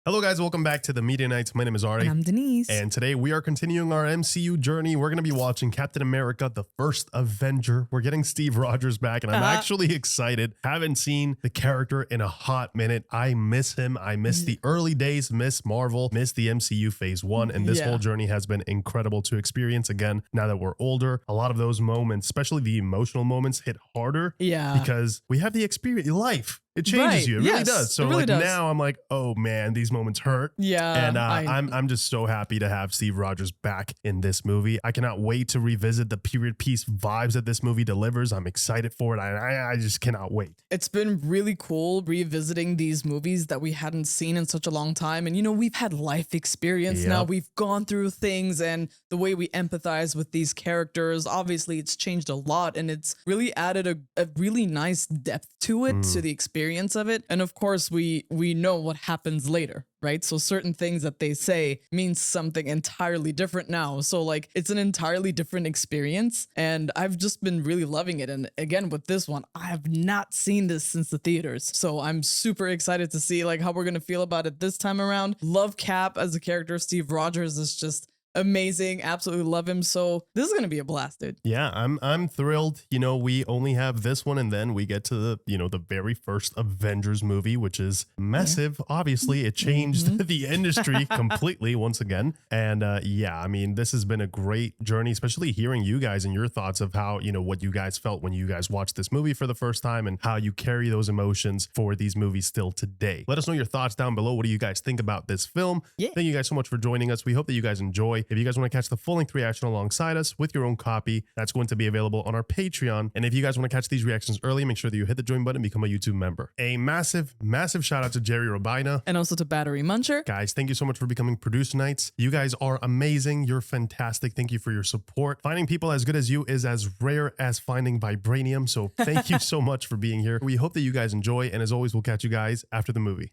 Hello guys, welcome back to the Media Nights. My name is Ari. And I'm Denise. And today we are continuing our MCU journey. We're going to be watching Captain America, the First Avenger. We're getting Steve Rogers back and I'm actually excited. Haven't seen the character in a hot minute. I miss him. I miss the early days, miss Marvel, miss the MCU phase 1. And this whole journey has been incredible to experience again. Now that we're older, a lot of those moments, especially the emotional moments, hit harder. Yeah. Because we have the experience, life. It changes you. It really does. So really does. Now I'm like, oh man, these moments hurt. Yeah. And I'm just so happy to have Steve Rogers back in this movie. I cannot wait to revisit the period piece vibes that this movie delivers. I'm excited for it. I just cannot wait. It's been really cool revisiting these movies that we hadn't seen in such a long time. And you know, we've had life experience now. We've gone through things and the way we empathize with these characters, obviously it's changed a lot and it's really added a really nice depth to it, to the experience of it. And of course we know what happens later, right? So certain things that they say means something entirely different now. So like it's an entirely different experience and I've just been really loving it. And again, with this one, I have not seen this since the theaters. So I'm super excited to see like how we're going to feel about it this time around. Love Cap as a character. Steve Rogers is just amazing. Absolutely love him. So this is going to be a blast, dude. Yeah, I'm thrilled. You know, we only have this one and then we get to the, you know, the very first Avengers movie, which is massive. Obviously, it changed the industry completely once again. And yeah, I mean, this has been a great journey, especially hearing you guys and your thoughts of how, you know, what you guys felt when you guys watched this movie for the first time and how you carry those emotions for these movies still today. Let us know your thoughts down below. What do you guys think about this film? Thank you guys so much for joining us. We hope that you guys enjoy. If you guys want to catch the full-length reaction alongside us with your own copy, that's going to be available on our Patreon. And if you guys want to catch these reactions early, make sure that you hit the join button and become a YouTube member. A massive, massive shout out to Jerry Robina. And also to Battery Muncher. Guys, thank you so much for becoming Producer Nights. You guys are amazing. You're fantastic. Thank you for your support. Finding people as good as you is as rare as finding vibranium. So thank you so much for being here. We hope that you guys enjoy. And as always, we'll catch you guys after the movie.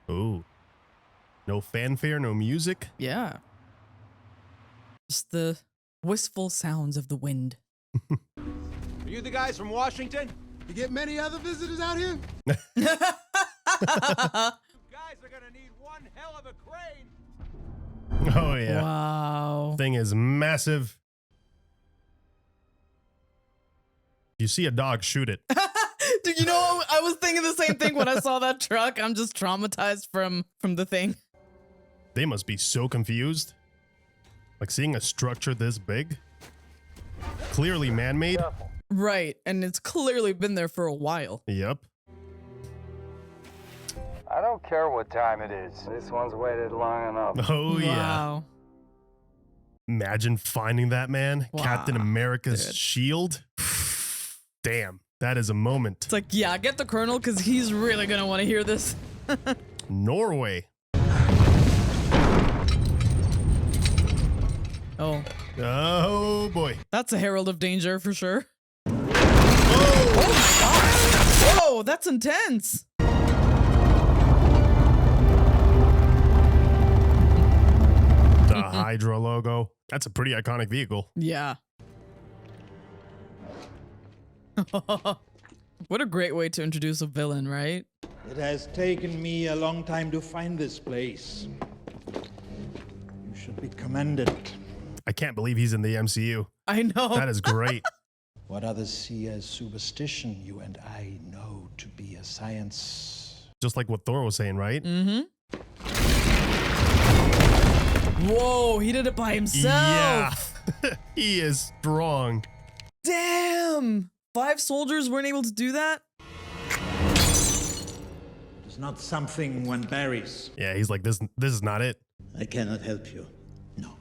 Ooh. No fanfare, no music. Yeah. Just the wistful sounds of the wind. Are you the guys from Washington? You get many other visitors out here? You guys are gonna need one hell of a crane. Oh yeah. Wow. Thing is massive. You see a dog, shoot it. Dude, you know, I was thinking the same thing when I saw that truck. I'm just traumatized from the thing. They must be so confused. Like seeing a structure this big, clearly man-made. Right, and it's clearly been there for a while. Yep. I don't care what time it is. This one's waited long enough. Oh yeah. Wow. Imagine finding that man, Wow, Captain America's dude. shield. Damn, that is a moment. It's like, yeah, get the Colonel because he's really gonna want to hear this. Norway. Oh. Oh boy. That's a herald of danger for sure. Oh, Oh, whoa, that's intense. the HYDRA logo. That's a pretty iconic vehicle. Yeah. What a great way to introduce a villain, right? It has taken me a long time to find this place. You should be commended. I can't believe he's in the MCU. I know. That is great. What others see as superstition, you and I know to be a science. Just like what Thor was saying, right? Whoa, he did it by himself. Yeah. He is strong. Damn. 5 soldiers weren't able to do that? It's not something one buries. Yeah, he's like, this is not it. I cannot help you. No.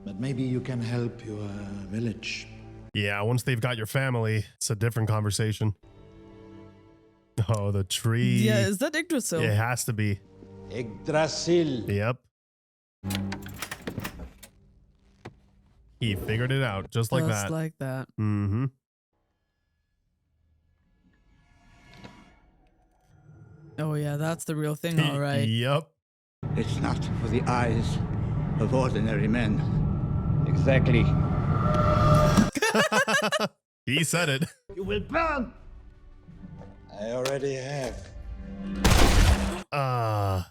But maybe you can help your village. Yeah, once they've got your family, it's a different conversation. Oh, the tree. Yeah, is that Yggdrasil? It has to be. Yggdrasil. Yep. He figured it out just like that. Just like that. Mm-hmm. Oh yeah, that's the real thing, all right. Yep. It's not for the eyes of ordinary men. Exactly. He said it. You will burn! I already have. Oh,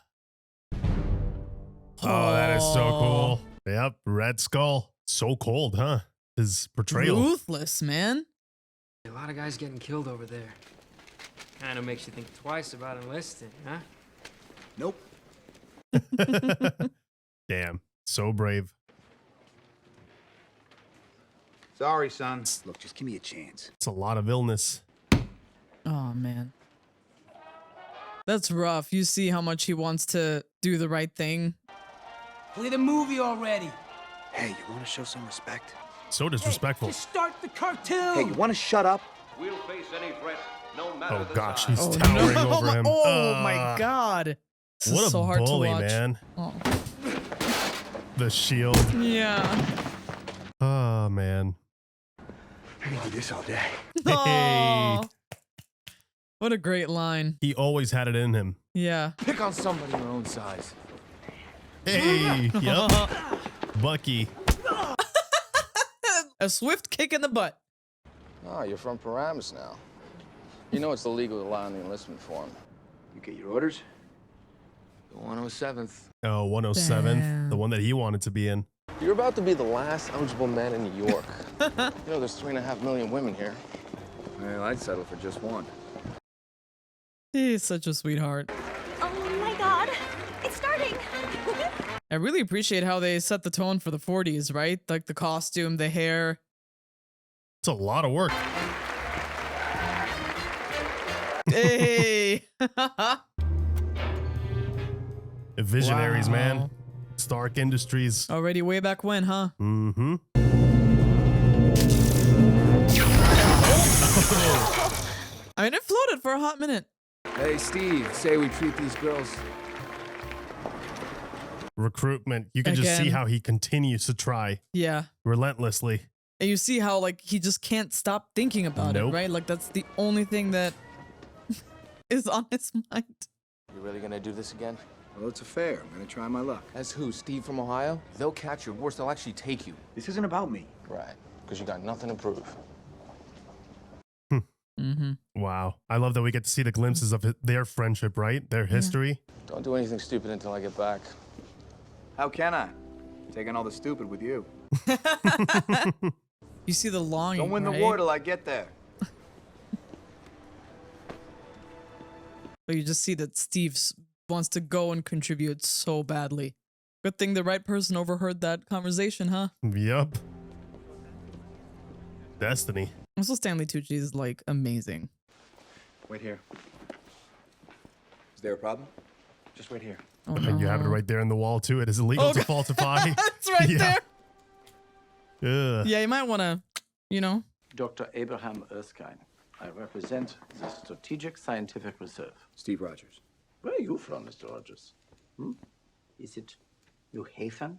that is so cool. Yep, Red Skull. So cold, huh? His portrayal. Ruthless, man. A lot of guys getting killed over there. Kind of makes you think twice about enlisting, huh? Nope. Damn, so brave. Sorry, son. Look, just give me a chance. It's a lot of illness. Oh, man. That's rough. You see how much he wants to do the right thing. Play the movie already. Hey, you want to show some respect? So disrespectful. Just start the cartoon. Hey, you want to shut up? We'll face any threat, no matter Oh the gosh, size. he's towering over him. Oh my god. This What is a so hard bully, to watch. man. Oh. The shield. Yeah. Oh man. I can do this all day. Hey. Aw. What a great line. He always had it in him. Yeah. Pick on somebody your own size. Hey, yep. Bucky. A swift kick in the butt. Oh, you're from Paramus now. You know it's illegal to lie on the enlistment form. You get your orders? The 107th. Oh, 107th. Damn. The one that he wanted to be in. You're about to be the last eligible man in New York. You know there's 3.5 million women here. Well, I'd settle for just one. He's such a sweetheart. Oh my god, it's starting. I really appreciate how they set the tone for the 40s, right? Like the costume, the hair. It's a lot of work. Hey. Visionaries, Wow. man. Stark Industries. Already way back when, huh? Mm-hmm. I mean, it floated for a hot minute. Hey, Steve, say we treat these girls. Recruitment. You can just see Again. how he continues to try Yeah. relentlessly. And you see how, like, he just can't stop thinking about it, Nope. right? Like, that's the only thing that is on his mind. You really gonna do this again? Well, it's a fair. I'm going to try my luck. As who, Steve from Ohio? They'll catch you. Worse, they'll actually take you. This isn't about me. Right, because you got nothing to prove. Mm-hmm. Wow. I love that we get to see the glimpses of their friendship, right? Their history. Don't do anything stupid until I get back. How can I? Taking all the stupid with you. You see the longing, Don't win the right? war till I get there. But you just see that Steve wants to go and contribute so badly. Good thing the right person overheard that conversation, huh? Yup. Destiny. Also, Stanley Tucci is, like, amazing. Wait here. Is there a problem? Just wait here. Oh, And you have it no. right there in the wall, too. It is illegal to falsify. It's right Yeah. there. Ugh. Yeah, you might want to, you know. Dr. Abraham Erskine. I represent the Strategic Scientific Reserve. Steve Rogers. Where are you from, Mr. Rogers? Is it New Haven?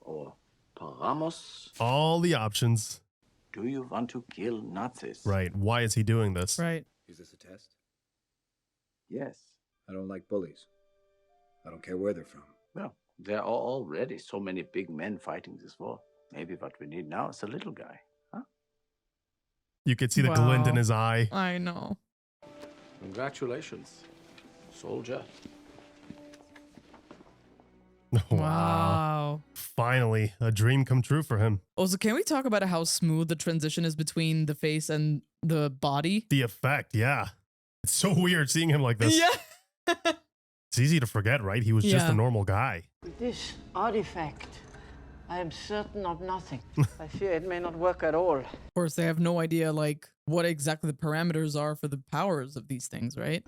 Or Paramus? All the options. Do you want to kill Nazis? Right. Why is he doing this? Right. Is this a test? Yes. I don't like bullies. I don't care where they're from. Well, there are already so many big men fighting this war. Maybe what we need now is a little guy. You could see the glint in Wow. his eye. I know. Congratulations, soldier. Wow. Finally, a dream come true for him. Also, can we talk about how smooth the transition is between the face and the body? The effect, yeah. It's so weird seeing him like this. Yeah. It's easy to forget, right? He was just Yeah. a normal guy. This artifact, I am certain of nothing. I fear it may not work at all. Of course, they have no idea, like, what exactly the parameters are for the powers of these things, right?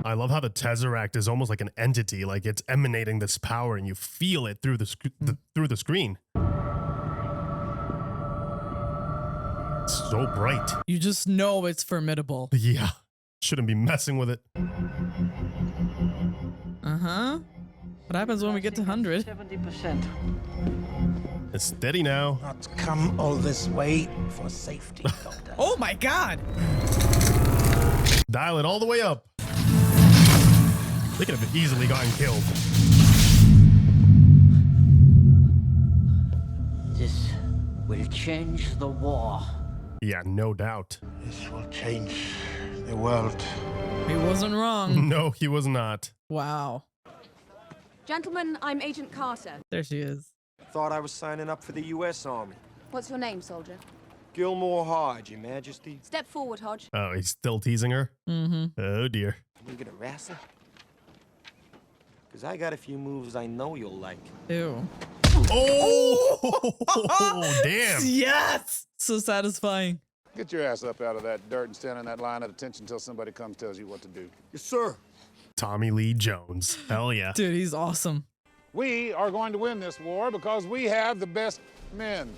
I love how the Tesseract is almost like an entity, like it's emanating this power and you feel it through through the screen. It's so bright. You just know it's formidable. Yeah. Shouldn't be messing with it. Uh-huh. What happens when we get to 100? 70%. It's steady now. Not come all this way for safety, Doctor. Oh my god! Dial it all the way up. They could have easily gotten killed. This will change the war. Yeah, no doubt. This will change the world. He wasn't wrong. No, he was not. Wow. Gentlemen, I'm Agent Carter. There she is. Thought I was signing up for the U.S. Army. What's your name, soldier? Gilmore Hodge, Your Majesty. Step forward, Hodge. Oh, he's still teasing her? Mm-hmm. Oh, dear. Can we get a wrestle? Because I got a few moves I know you'll like. Ew. Oh, damn. Yes! So satisfying. Get your ass up out of that dirt and stand in that line at attention until somebody comes tells you what to do. Yes, sir. Tommy Lee Jones. Hell yeah. Dude, he's awesome. We are going to win this war because we have the best men.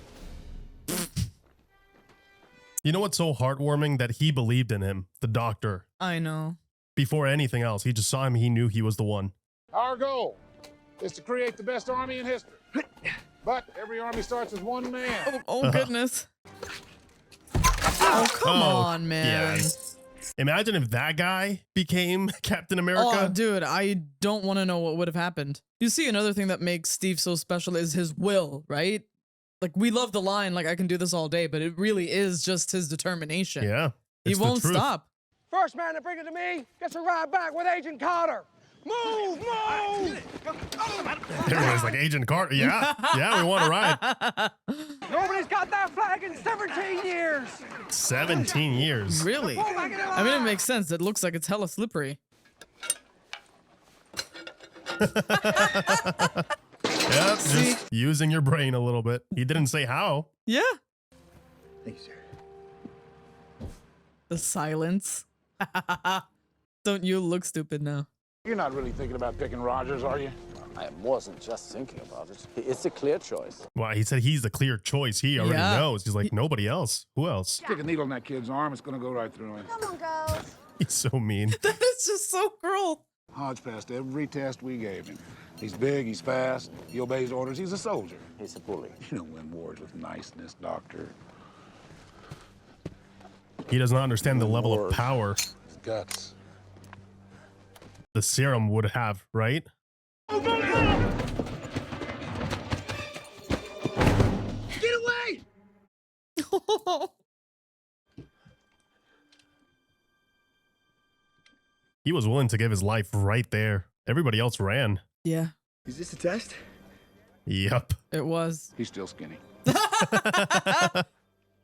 You know what's so heartwarming? That he believed in him, the doctor. I know. Before anything else, he just saw him. He knew he was the one. Our goal is to create the best army in history. But every army starts with one man. Oh goodness. Oh, come on, man. Yeah. Imagine if that guy became Captain America. Oh, dude, I don't want to know what would have happened. You see, another thing that makes Steve so special is his will, right? Like, we love the line, like, I can do this all day, but it really is just his determination. Yeah. He won't stop. First man to bring it to me gets a ride back with Agent Carter. Move, move! Everyone's like, Agent Carter. Yeah. Yeah, we want to ride. Nobody's got that flag in 17 years. 17 years. Really? I mean, it makes sense. It looks like it's hella slippery. Yep, just using your brain a little bit. He didn't say how. Yeah. Thank you, sir. The silence. Don't you look stupid now? You're not really thinking about picking Rogers, are you? I wasn't just thinking about it. It's a clear choice. Well, he said he's the clear choice. He already knows. He's like, nobody else. Who else? Stick a needle in that kid's arm, it's gonna go right through him. Come on, girls. He's so mean. That is just so cruel. Hodge passed every test we gave him. He's big, he's fast, he obeys orders, he's a soldier. He's a bully. You don't win wars with niceness, Doctor. He does not understand the level of power His guts. the serum would have, right? Get away! He was willing to give his life right there. Everybody else ran. Yeah. Is this a test? Yep. It was. He's still skinny.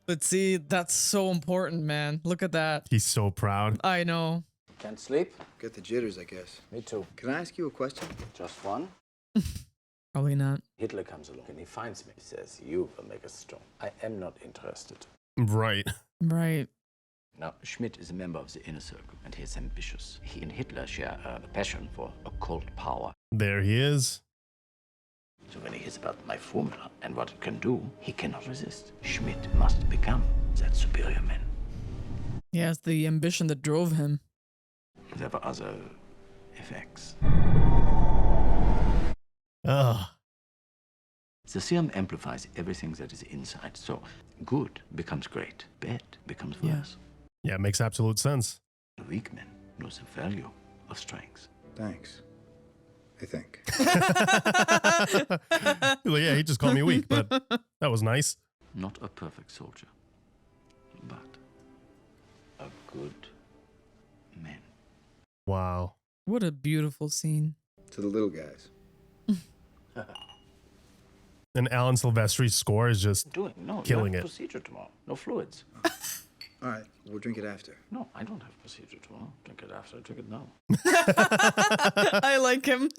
But see, that's so important, man. Look at that. He's so proud. I know. Can't sleep? Get the jitters, I guess. Me too. Can I ask you a question? Just one? Probably not. Hitler comes along and he finds me. He says, you will make us strong. I am not interested. Right. Right. Now, Schmidt is a member of the inner circle, and he is ambitious. He and Hitler share a passion for occult power. There he is. So when he hears about my formula and what it can do, he cannot resist. Schmidt must become that superior man. Yeah, it's the ambition that drove him. There were other effects. Ugh. The serum amplifies everything that is inside. So good becomes great, bad becomes worse. Yeah, it makes absolute sense. A weak man knows the value of strength. Thanks. I think. Well, yeah, he just called me weak, but that was nice. Not a perfect soldier, but a good man. Wow. What a beautiful scene. To the little guys. And Alan Silvestri's score is just killing it. Procedure tomorrow. No fluids. All right, we'll drink it after. No, I don't have procedure tomorrow. Drink it after. Drink it now. I like him.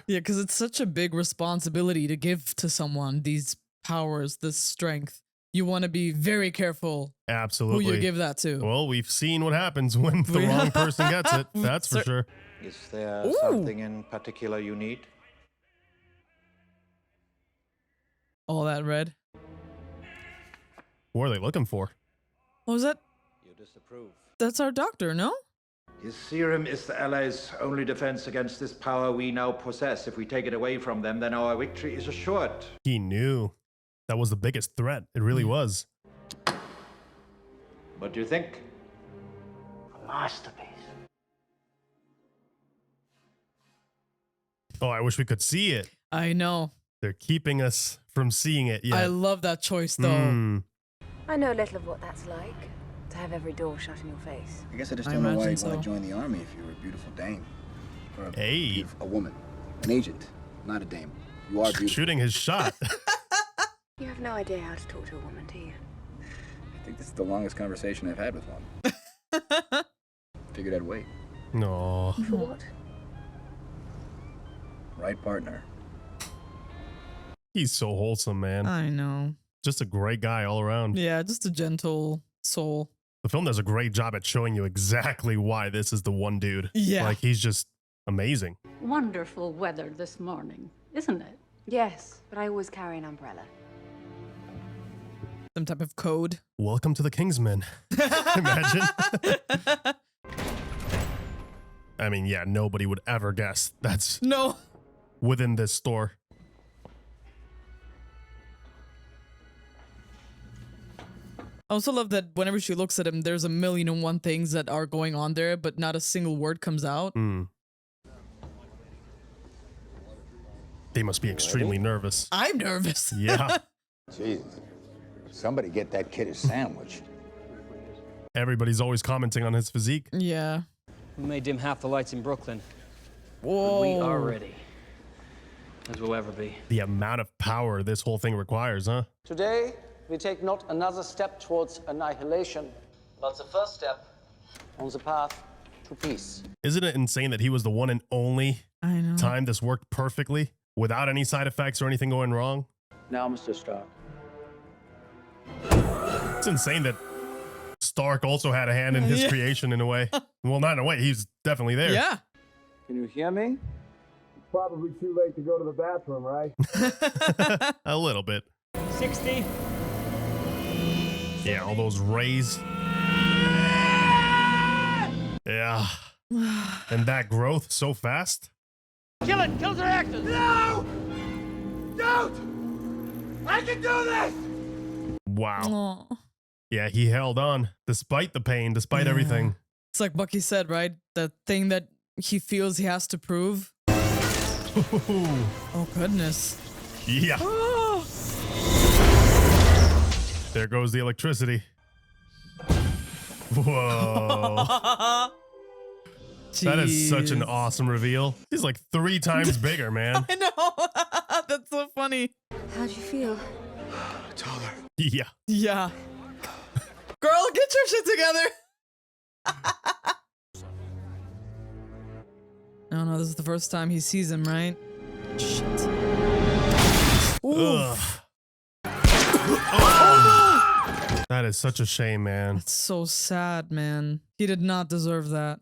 Yeah, because it's such a big responsibility to give to someone these powers, this strength. You want to be very careful Absolutely. who you give that to. Well, we've seen what happens when the wrong person gets it. That's for sure. Is there something in particular you need? All that red. What are they looking for? What was that? You disapprove. That's our doctor, no? His serum is the Allies' only defense against this power we now possess. If we take it away from them, then our victory is assured. He knew that was the biggest threat. It really was. What do you think? A masterpiece. Oh, I wish we could see it. I know. They're keeping us from seeing it yet. I love that choice, though. I know little of what that's like, to have every door shut in your face. I guess I just I don't know why imagine you'd want so. to join the army if you were a beautiful dame. Or Hey. a woman. An agent, not a dame. You are beautiful. Shooting his shot. You have no idea how to talk to a woman, do you? I think this is the longest conversation I've had with one. Figured I'd wait. No. For what? Right partner. He's so wholesome, man. I know. Just a great guy all around. Yeah, just a gentle soul. The film does a great job at showing you exactly why this is the one dude. Yeah. Like, he's just amazing. Wonderful weather this morning, isn't it? Yes, but I always carry an umbrella. Some type of code. Welcome to the Kingsmen. Imagine. I mean, yeah, nobody would ever guess that's No. within this store. I also love that whenever she looks at him, there's a million and one things that are going on there, but not a single word comes out. They must be extremely nervous. I'm nervous. Yeah. Jesus. Somebody get that kid a sandwich. Everybody's always commenting on his physique. Yeah. We may dim half the lights in Brooklyn. Whoa. But we are ready. As we'll ever be. The amount of power this whole thing requires, huh? Today, we take not another step towards annihilation, but the first step on the path to peace. Isn't it insane that he was the one and only I know. time this worked perfectly without any side effects or anything going wrong? Now, Mr. Stark. It's insane that Stark also had a hand in his creation in a way. Well, not in a way. He's definitely there. Yeah. Can you hear me? Probably too late to go to the bathroom, right? A little bit. 60. Yeah, all those rays. Yeah. And that growth so fast. Kill it! Kill the actors! No! Don't! I can do this! Wow. Yeah, he held on despite the pain, despite everything. It's like Bucky said, right? The thing that he feels he has to prove. Oh, goodness. Yeah. Oh. There goes the electricity. Whoa. That is such an awesome reveal. He's like 3 times bigger, man. I know. That's so funny. How'd you feel? Taller. Yeah. Yeah. Girl, get your shit together. No, this is the first time he sees him, right? Shit. Ugh. That is such a shame, man. That's so sad, man. He did not deserve that.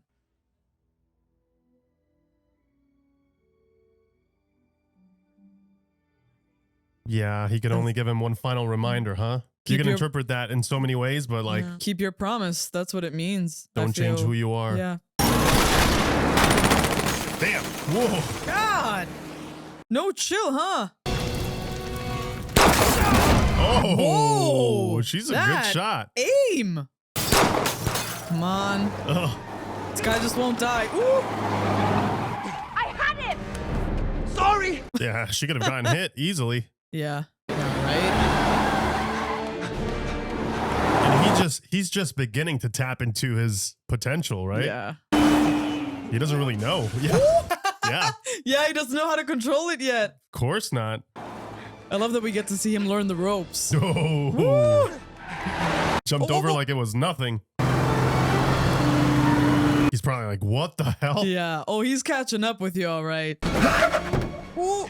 Yeah, he could only give him one final reminder, huh? You can interpret that in so many ways, but like... Yeah. Keep your promise. That's what it means. Don't change who you are. Yeah. Damn. Whoa. God. No chill, huh? Oh, whoa, she's a good shot. Aim. Come on. Ugh. This guy just won't die. Ooh. I had him! Sorry! Yeah, she could have gotten hit easily. Yeah. Right? And he's just beginning to tap into his potential, right? Yeah. He doesn't really know. Yeah. Yeah. Yeah, he doesn't know how to control it yet. Of course not. I love that we get to see him learn the ropes. Oh. Jumped over like it was nothing. He's probably like, what the hell? Yeah. Oh, he's catching up with you, all right. Ooh.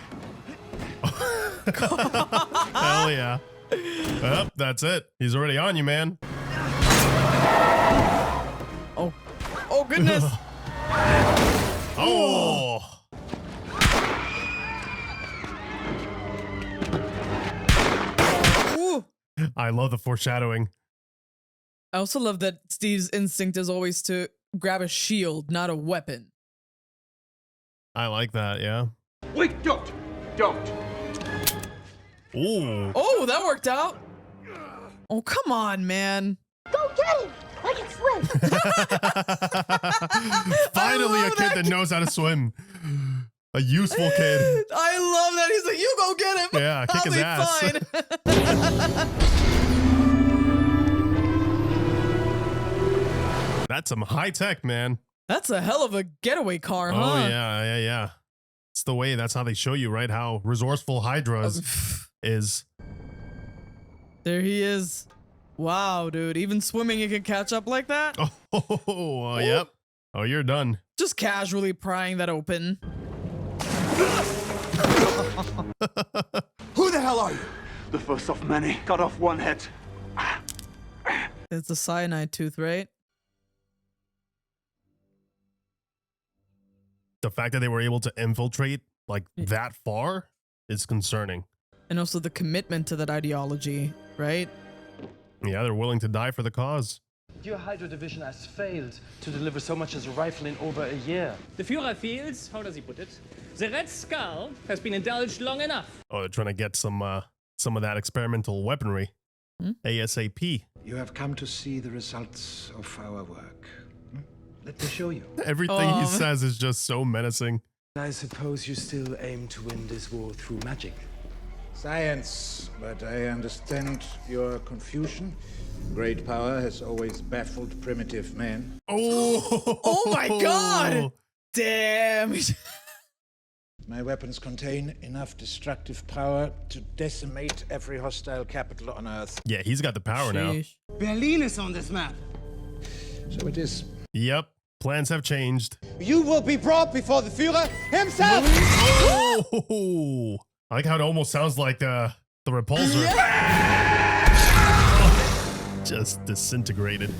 Hell yeah. Yep, that's it. He's already on you, man. Oh. Oh, goodness. Oh. Ooh. I love the foreshadowing. I also love that Steve's instinct is always to grab a shield, not a weapon. I like that, yeah. Wait, don't! Ooh. Oh, that worked out. Oh, come on, man. Go get him! I can swim! Finally, a kid that knows how to swim. A useful kid. I love that. He's like, you go get him. Yeah, kick I'll his be ass. fine. That's some high tech, man. That's a hell of a getaway car, huh? Oh, yeah. It's the way, that's how they show you, right? How resourceful Hydra is. There he is. Wow, dude. Even swimming, you can catch up like that? Oh, yep. Oh, you're done. Just casually prying that open. Who the hell are you? The first of many. Cut off one head. It's a cyanide tooth, right? The fact that they were able to infiltrate like that far is concerning. And also the commitment to that ideology, right? Yeah, they're willing to die for the cause. Your HYDRA division has failed to deliver so much as a rifle in over a year. The Führer feels, how does he put it? The Red Skull has been indulged long enough. Oh, they're trying to get some of that experimental weaponry. ASAP. You have come to see the results of our work. Let me show you. Everything he says is just so menacing. I suppose you still aim to win this war through magic. Science, but I understand your confusion. Great power has always baffled primitive men. Oh my god! Damn. My weapons contain enough destructive power to decimate every hostile capital on Earth. Yeah, he's got the power now. Berlin is on this map. So it is. Yep. Plans have changed. You will be brought before the Führer himself. Oh, I like how it almost sounds like the repulsor. Just disintegrated.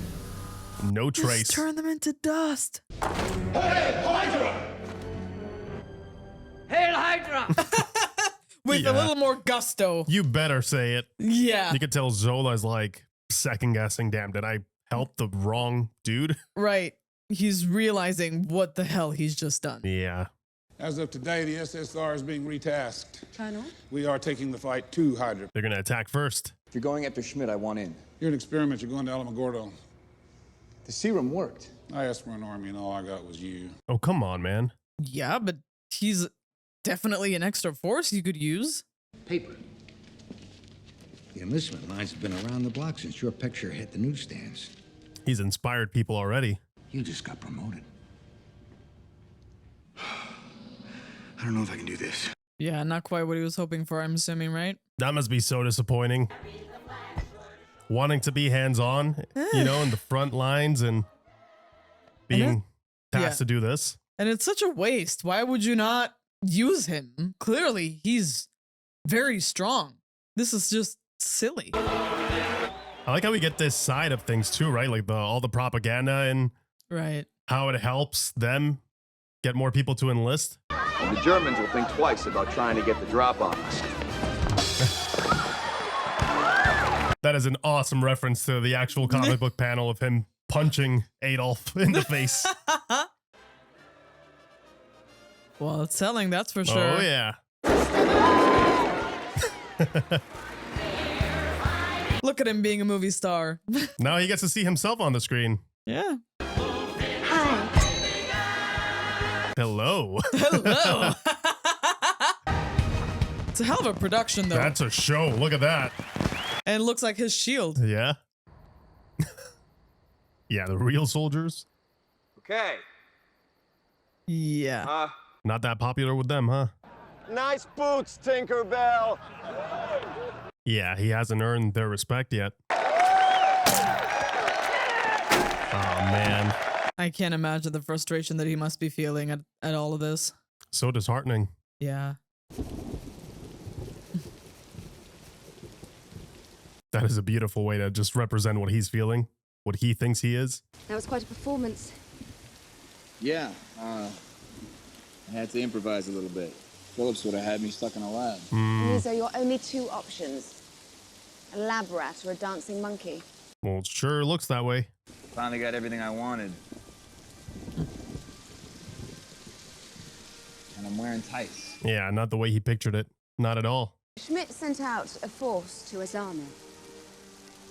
No trace. Just turn them into dust. Hey, HYDRA! Hail Hydra! With a little more gusto. You better say it. Yeah. You could tell Zola's like second guessing. Damn, did I help the wrong dude? Right. He's realizing what the hell he's just done. Yeah. As of today, the SSR is being retasked. Colonel? We are taking the fight to Hydra. They're going to attack first. If you're going after Schmidt, I want in. You're an experiment. You're going to Alamogordo. The serum worked. I asked for an army, and all I got was you. Oh, come on, man. Yeah, but he's definitely an extra force you could use. Paper. The enlistment lines have been around the block since your picture hit the newsstands. He's inspired people already. You just got promoted. I don't know if I can do this. Yeah, not quite what he was hoping for, I'm assuming, right? That must be so disappointing. Wanting to be hands-on, you know, in the front lines and being tasked to do this. And it's such a waste. Why would you not use him? Clearly, he's very strong. This is just silly. I like how we get this side of things too, right? Like all the propaganda and right, how it helps them get more people to enlist. And the Germans will think twice about trying to get the drop on us. That is an awesome reference to the actual comic book panel of him punching Adolf in the face. Well, it's selling, that's for sure. Oh, yeah. Look at him being a movie star. Now he gets to see himself on the screen. Yeah. Hello. Hello. It's a hell of a production, though. That's a show. Look at that. And it looks like his shield. Yeah. Yeah, the real soldiers. Okay. Yeah. Not that popular with them, huh? Nice boots, Tinkerbell. Yeah, he hasn't earned their respect yet. Oh, man. I can't imagine the frustration that he must be feeling at all of this. So disheartening. Yeah. That is a beautiful way to just represent what he's feeling, what he thinks he is. That was quite a performance. Yeah, I had to improvise a little bit. Phillips would have had me stuck in a lab. These are your only two options. A lab rat or a dancing monkey. Well, it sure looks that way. Finally got everything I wanted. And I'm wearing tights. Yeah, not the way he pictured it. Not at all. Schmidt sent out a force to Azama.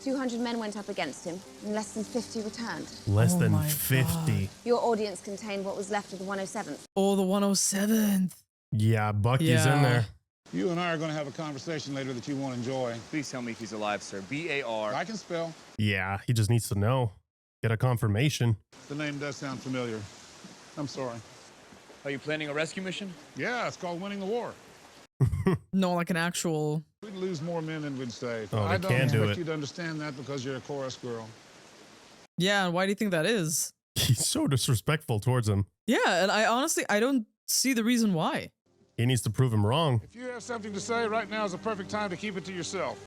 200 men went up against him, and less than 50 returned. Less than 50. Your audience contained what was left of the 107th. Oh, the 107th. Yeah, Bucky's in there. You and I are going to have a conversation later that you won't enjoy. Please tell me if he's alive, sir. B-A-R. I can spell. Yeah, he just needs to know. get a confirmation. The name does sound familiar. I'm sorry. Are you planning a rescue mission? Yeah, it's called winning the war. No, like an actual. We'd lose more men than we'd save. Oh, they I don't can do expect it. you to understand that because you're a chorus girl. Yeah, and why do you think that is? He's so disrespectful towards him. Yeah, and I honestly, I don't see the reason why. He needs to prove him wrong. If you have something to say, right now is the perfect time to keep it to yourself.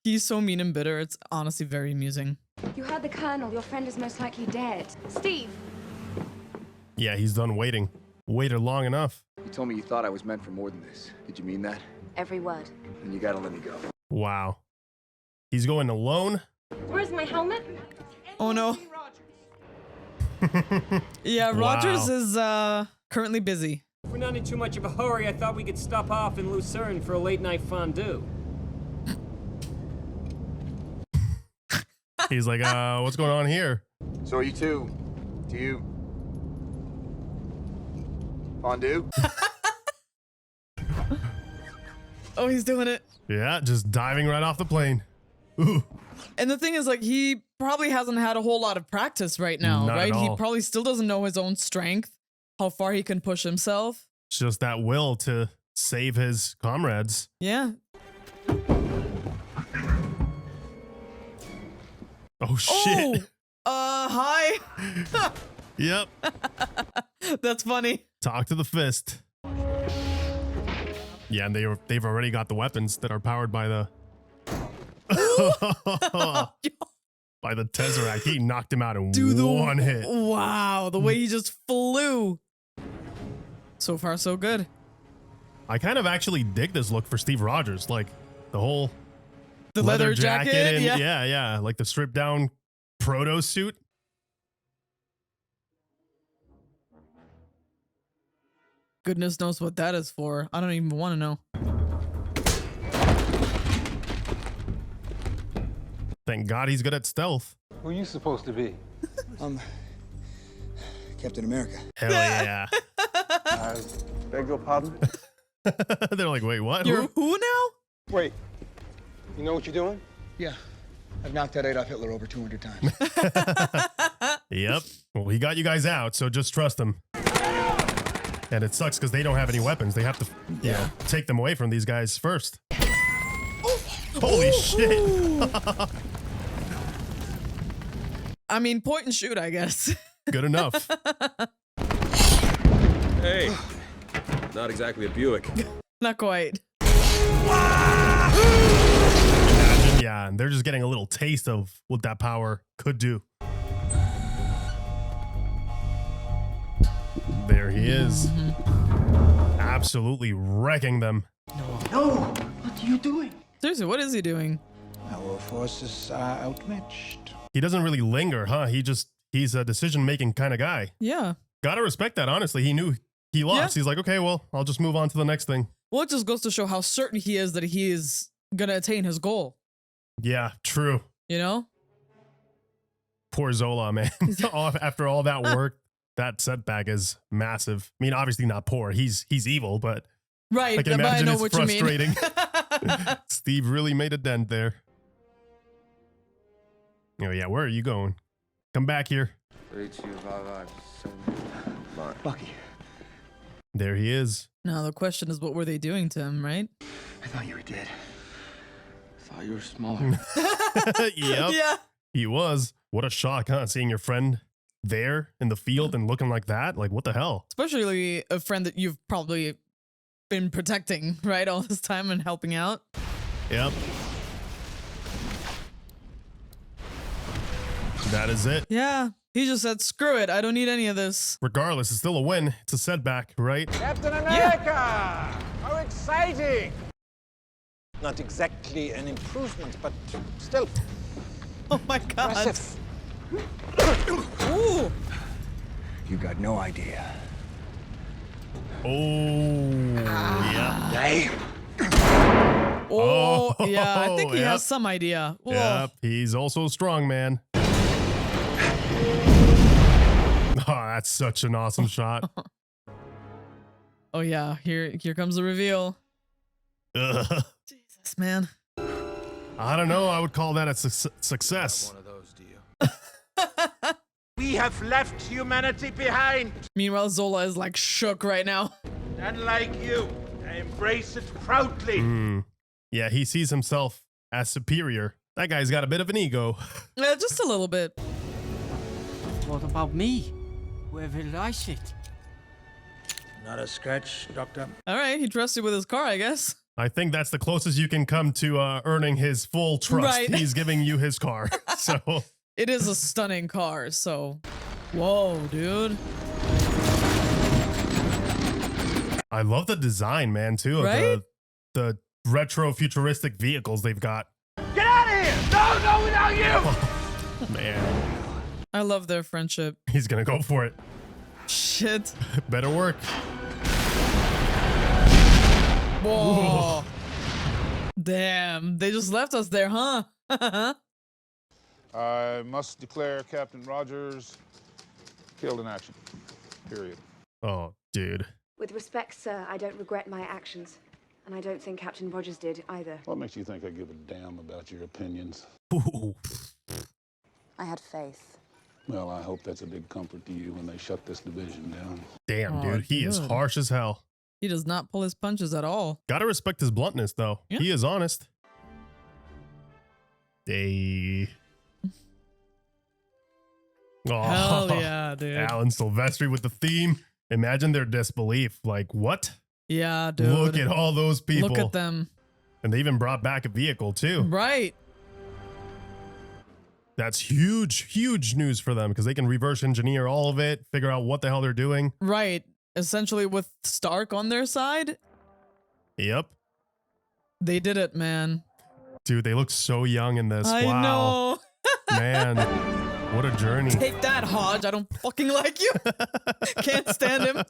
He's so mean and bitter. It's honestly very amusing. You heard the Colonel. Your friend is most likely dead. Steve! Yeah, he's done waiting. Waited long enough. You told me you thought I was meant for more than this. Did you mean that? Every word. Then you gotta let me go. Wow. He's going alone? Where's my helmet? Oh no. Yeah, Wow. Rogers is currently busy. If we're not in too much of a hurry, I thought we could stop off in Lucerne for a late-night fondue. He's like, what's going on here? So are you two? Do you... fondue? Oh, he's doing it. Yeah, just diving right off the plane. Ooh. And the thing is, like, he probably hasn't had a whole lot of practice right now, Not at right? He all. probably still doesn't know his own strength, how far he can push himself. It's just that will to save his comrades. Yeah. Oh, shit. Oh, hi. Yep. That's funny. Talk to the fist. Yeah, and they've already got the weapons that are powered by the by the Tesseract. He knocked him out in one hit. Wow, the way he just flew. So far, so good. I kind of actually dig this look for Steve Rogers, like the whole The leather jacket, and yeah. yeah, like the stripped down proto suit. Goodness knows what that is for. I don't even want to know. Thank God he's good at stealth. Who are you supposed to be? Captain America. Hell yeah. I beg your pardon? They're like, wait, what? You're who now? Wait, you know what you're doing? Yeah. I've knocked that Adolf Hitler over 200 times. Yep. Well, he got you guys out, so just trust him. And it sucks because they don't have any weapons. They have to, you know, take them away from these guys first. Holy shit. I mean, point and shoot, I guess. Good enough. Hey, not exactly a Buick. Not quite. Imagine, yeah, and they're just getting a little taste of what that power could do. There he is. Absolutely wrecking them. No! What are you doing? Seriously, what is he doing? Our forces are outmatched. He doesn't really linger, huh? He's a decision-making kind of guy. Yeah. Gotta respect that, honestly. He knew he lost. Yeah. He's like, okay, well, I'll just move on to the next thing. Well, it just goes to show how certain he is that he is gonna attain his goal. Yeah, true. You know? Poor Zola, man. After all that work, that setback is massive. I mean, obviously not poor. He's evil, but Right, I can but I imagine know it's what you mean. frustrating. Steve really made a dent there. Oh yeah, where are you going? Come back here. 3255. Bucky. There he is. Now the question is, what were they doing to him, right? I thought you were dead. I thought you were smaller. Yep. Yeah. He was. What a shock, huh? Seeing your friend there in the field and looking like that. Like, what the hell? Especially a friend that you've probably been protecting, right, all this time and helping out. Yep. That is it. Yeah. He just said, screw it. I don't need any of this. Regardless, it's still a win. It's a setback, right? Captain America! How exciting! Not exactly an improvement, but still. Oh my God. Impressive. Ooh. You got no idea. Oh, yeah. Damn. Oh, yeah. I think he yep. has some idea. Whoa. Yep, he's also a strong man. Oh, that's such an awesome shot. Oh yeah, here comes the reveal. Ugh. Jesus, man. I don't know. I would call that a success. One of those We have left humanity behind. Meanwhile, Zola is like shook right now. And like you, I embrace it proudly. Yeah, he sees himself as superior. That guy's got a bit of an ego. Yeah, just a little bit. What about me? Where will I sit? Not a scratch, Doctor. All right, he trusts you with his car, I guess. I think that's the closest you can come to earning his full trust. Right. He's giving you his car. So it is a stunning car, so whoa, dude. I love the design, man, too, of Right? the retro futuristic vehicles they've got. Get out of here! No, without you! Oh, man. I love their friendship. He's gonna go for it. Shit. Better work. Whoa. Damn, they just left us there, huh? I must declare Captain Rogers killed in action. Period. Oh, dude. With respect, sir, I don't regret my actions. And I don't think Captain Rogers did either. What makes you think I give a damn about your opinions? Ooh. I had faith. Well, I hope that's a big comfort to you when they shut this division down. Damn, Oh, dude. He is dude. harsh as hell. He does not pull his punches at all. Gotta respect his bluntness, though. Yeah. He is honest. Hey. Oh, Hell yeah, dude. Alan Silvestri with the theme. Imagine their disbelief. Like, what? Yeah, dude. Look at all those people. Look at them. And they even brought back a vehicle, too. Right. That's huge, huge news for them because they can reverse engineer all of it, figure out what the hell they're doing. Right. Essentially, with Stark on their side, Yep. they did it, man. Dude, they look so young in this. I Wow. know. Man, what a journey. Take that, Hodge. I don't fucking like you. Can't stand him.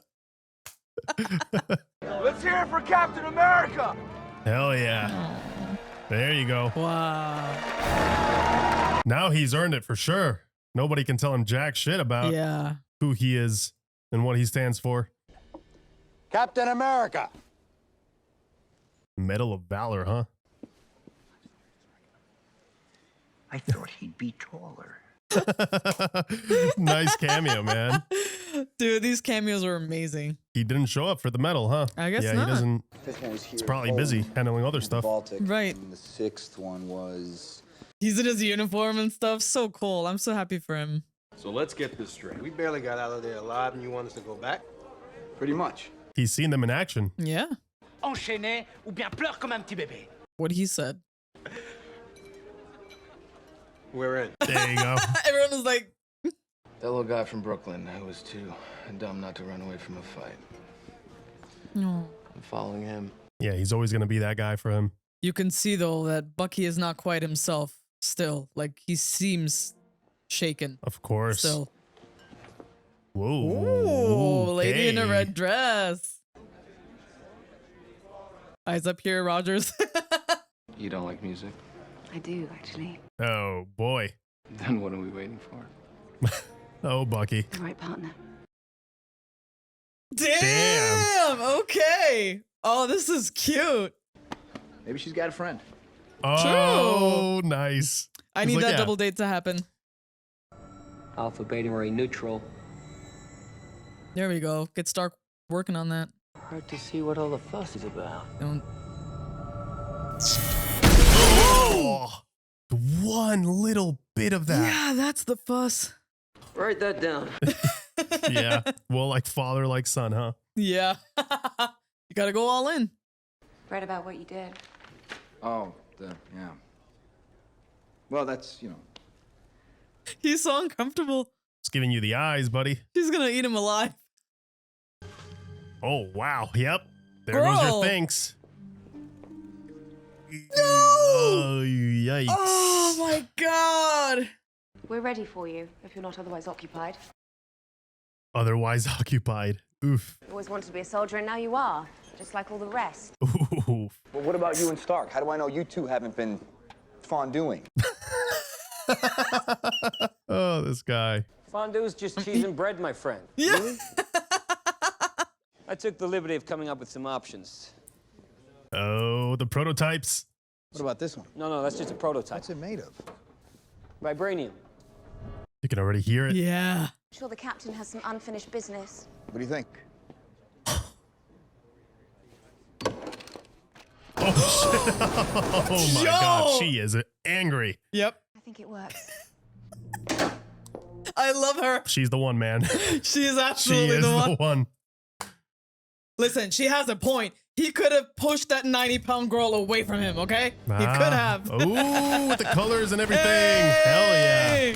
Let's hear it for Captain America. Hell yeah. There you go. Wow. Now he's earned it for sure. Nobody can tell him jack shit about Yeah. who he is and what he stands for. Captain America. Medal of Valor, huh? I thought he'd be taller. Nice cameo, man. Dude, these cameos are amazing. He didn't show up for the medal, huh? I guess yeah, not. he doesn't. Fifth one was here. He's probably busy handling other stuff. Baltic. Right. And the sixth one was. He's in his uniform and stuff. So cool. I'm so happy for him. So let's get this straight. We barely got out of there alive, and you want us to go back? Pretty much. He's seen them in action. Yeah. Enchaîné ou bien pleure comme un petit bébé. What he said. We're in. There you go. Everyone was like, That little guy from Brooklyn who was too dumb not to run away from a fight. no. I'm following him. Yeah, he's always going to be that guy for him. You can see though that Bucky is not quite himself still. Like he seems shaken. Of course. Still. Whoa. Ooh, lady in a Okay. red dress. Eyes up here, Rogers. You don't like music? I do, actually. Oh, boy. Then what are we waiting for? Oh, Bucky. The right partner. Damn. Okay. Oh, this is cute. Maybe she's got a friend. Oh, nice. I He's need like, that yeah. double date to happen. Alpha Beta Ray neutral. There we go. Get Stark working on that. Hard to see what all the fuss is about. Don't. Oh, one little bit of that. Yeah, that's the fuss. Write that down. Yeah. Well, like father, like son, huh? Yeah. You gotta go all in. Read about what you did. Oh, yeah. Well, that's, He's so uncomfortable. It's giving you the eyes, buddy. She's gonna eat him alive. Oh, wow. Yep. There goes Girl. your thanks. No! Oh, yikes. Oh my god. We're ready for you, if you're not otherwise occupied. Otherwise occupied. Oof. You always wanted to be a soldier, and now you are, just like all the rest. Oof. But what about you and Stark? How do I know you two haven't been fondueing? Oh, this guy. Fondue's just cheese and bread, my friend. Yeah. Really? I took the liberty of coming up with some options. Oh, the prototypes. What about this one? No, that's just a prototype. What's it made of? Vibranium. You can already hear it. Yeah. I'm sure the captain has some unfinished business. What do you think? Oh my God, she is angry. Yep. I think it works. I love her. She's the one, man. She is She absolutely is the one. the one. Listen, she has a point. He could have pushed that 90-pound girl away from him, okay? He could have. Ooh, with the colors and everything. Hey! Hell yeah.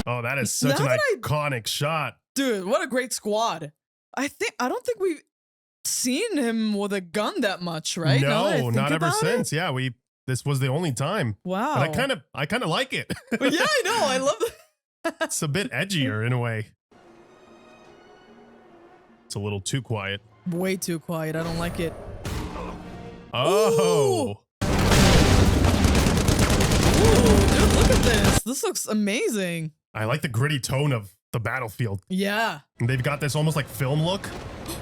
Oh, that is such Now an that iconic shot. Dude, what a great squad. I don't think we've seen him with a gun that much, right? No, not ever since. Yeah, this was the only time. Wow. But I kind of like it. Yeah, I know. I love it. It's a bit edgier in a way. It's a little too quiet. Way too quiet. I don't like it. Oh. Ooh, dude, look at this. This looks amazing. I like the gritty tone of the battlefield. Yeah. And they've got this almost like film look.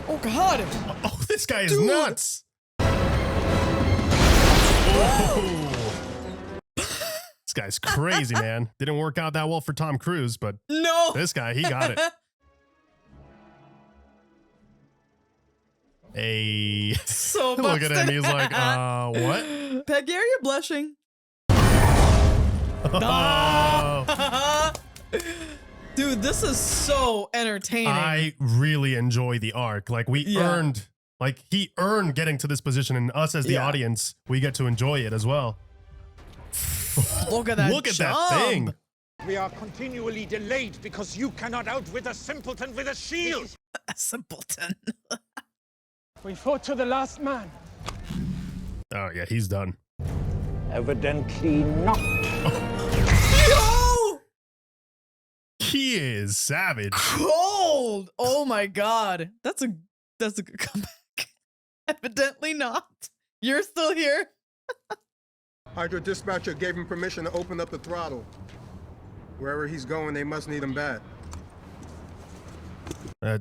Oh, God. Oh, this guy is Dude. nuts. Oh. This guy's crazy, man. Didn't work out that well for Tom Cruise, but no, this guy, he got it. Hey. So look at him. busted. He's like, what? Peggy, are you blushing? Oh. Dude, this is so entertaining. I really enjoy the arc. Like he earned getting to this position, and us as the audience, we get to enjoy it as well. Look at that Look at that thing. We are continually delayed because you cannot outwit a simpleton with a shield. A simpleton. We fought to the last man. Oh yeah, he's done. Evidently not. Yo! He is savage. Cold. Oh my God. That's a good comeback. Evidently not. You're still here. HYDRA dispatcher gave him permission to open up the throttle. Wherever he's going, they must need him bad.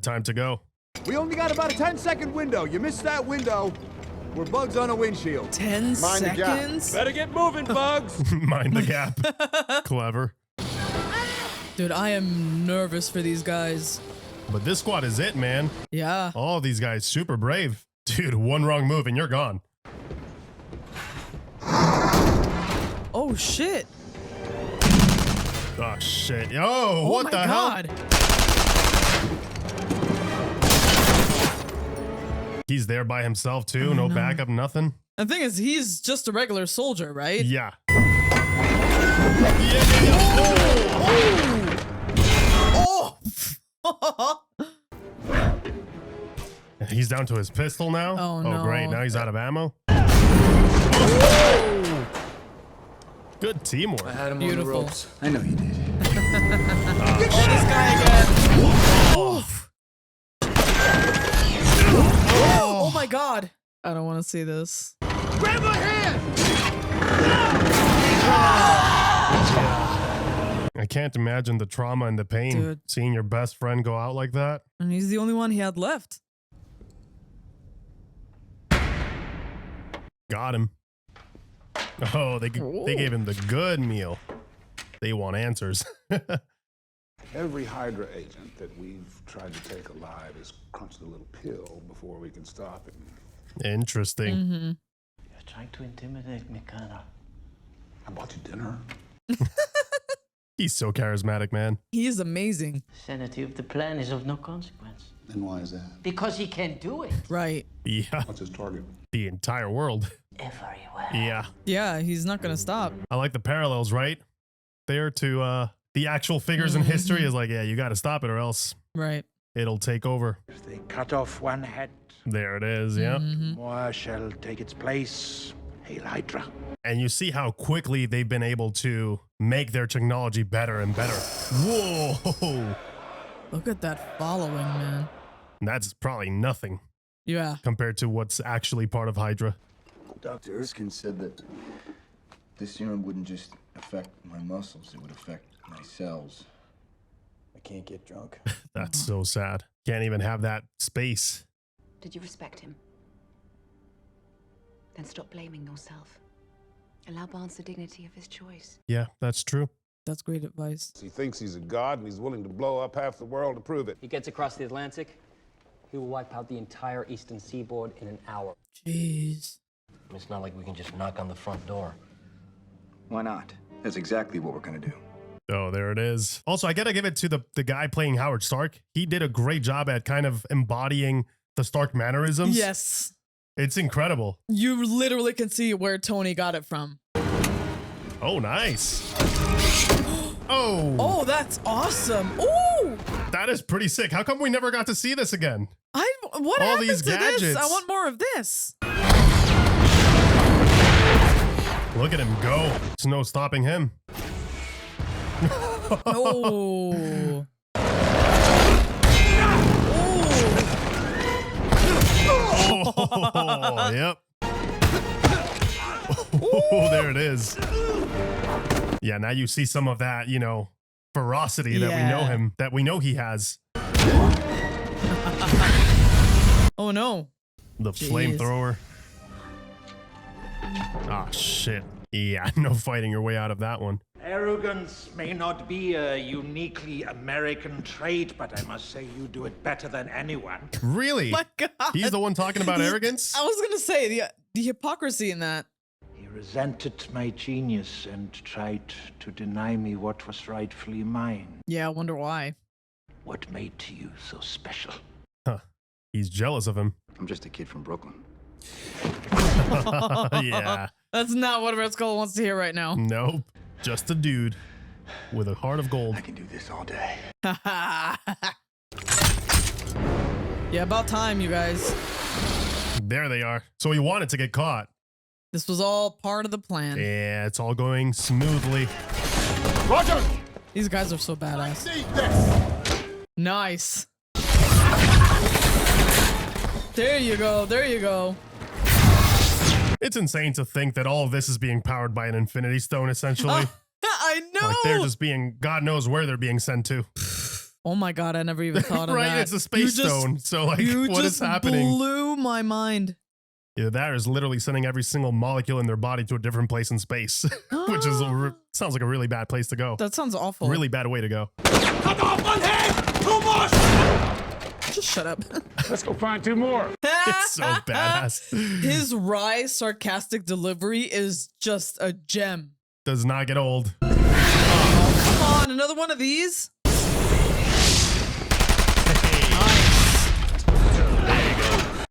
Time to go. We only got about a 10-second window. You missed that window. We're bugs on a windshield. 10 seconds? Better get moving, bugs. Mind the gap. Clever. Dude, I am nervous for these guys. But this squad is it, man. Yeah. All of these guys super brave. Dude, one wrong move and you're gone. Oh, shit. Oh, shit. Oh, what the God. hell? He's there by himself, too. No backup, nothing. The thing is, he's just a regular soldier, right? Yeah. Oh! He's down to his pistol now. Oh, no. Great. Now he's out of ammo. Good teamwork. I had him Beautiful. on the ropes. I know you did. Oh, this guy again. Oh my God. I don't want to see this. Grab my hand! I can't imagine the trauma and the pain. Dude. Seeing your best friend go out like that. And he's the only one he had left. Got him. Oh, they gave him the good meal. They want answers. Every HYDRA agent that we've tried to take alive has crunched a little pill before we can stop him. Interesting. Mm-hmm. You're trying to intimidate me, Colonel. I bought you dinner. He's so charismatic, man. He is amazing. Sanity of the plan is of no consequence. And why is that? Because he can do it. Right. Yeah. What's his target? The entire world. Everywhere. Yeah. Yeah, he's not going to stop. I like the parallels, right? There to the actual figures in history is like, yeah, you got to stop it or else Right. it'll take over. If they cut off one head, There it is, yeah. more shall take its place. Hail HYDRA. And you see how quickly they've been able to make their technology better and better. Whoa! Look at that following, man. That's probably nothing Yeah. compared to what's actually part of HYDRA. Dr. Erskine said that this serum wouldn't just affect my muscles, it would affect my cells. I can't get drunk. That's so sad. Can't even have that space. Did you respect him? Then stop blaming yourself. Allow Barnes the dignity of his choice. Yeah, that's true. That's great advice. He thinks he's a god and he's willing to blow up half the world to prove it. He gets across the Atlantic, he will wipe out the entire eastern seaboard in an hour. Jeez. It's not like we can just knock on the front door. Why not? That's exactly what we're gonna do. Oh, there it is. Also, I gotta give it to the guy playing Howard Stark. He did a great job at kind of embodying the Stark mannerisms. Yes. It's incredible. You literally can see where Tony got it from. Oh, nice. Oh. Oh, that's awesome. Ooh. That is pretty sick. How come we never got to see this again? What all happened these to gadgets. this? I want more of this. Look at him go. There's no stopping him. Oh. Oh, yep. Oh, there it is. Yeah, now you see some of that, you know, ferocity that we know him, that we know he has. Oh no. The flamethrower. Ah, shit. Yeah, no fighting your way out of that one. Arrogance may not be a uniquely American trait, but I must say you do it better than anyone. Really? My God. He's the one talking about arrogance? I was gonna say the hypocrisy in that. He resented my genius and tried to deny me what was rightfully mine. Yeah, I wonder why. What made you so special? Huh. He's jealous of him. I'm just a kid from Brooklyn. Yeah. That's not what Red Skull wants to hear right now. Nope. Just a dude with a heart of gold. I can do this all day. Yeah, about time, you guys. There they are. So he wanted to get caught. This was all part of the plan. Yeah, it's all going smoothly. Roger! These guys are so badass. Nice. There you go. There you go. It's insane to think that all of this is being powered by an Infinity Stone, essentially. I know. Like they're just being, God knows where they're being sent to. Oh my God, I never even thought of that. Right, it's a space stone. So like, what is happening? Blew my mind. Yeah, that is literally sending every single molecule in their body to a different place in space, which is sounds like a really bad place to go. That sounds awful. Really bad way to go. Cut off one head! Too much! Just shut up. Let's go find two more. It's so badass. His wry, sarcastic delivery is just a gem. Does not get old. Oh, come on, another one of these?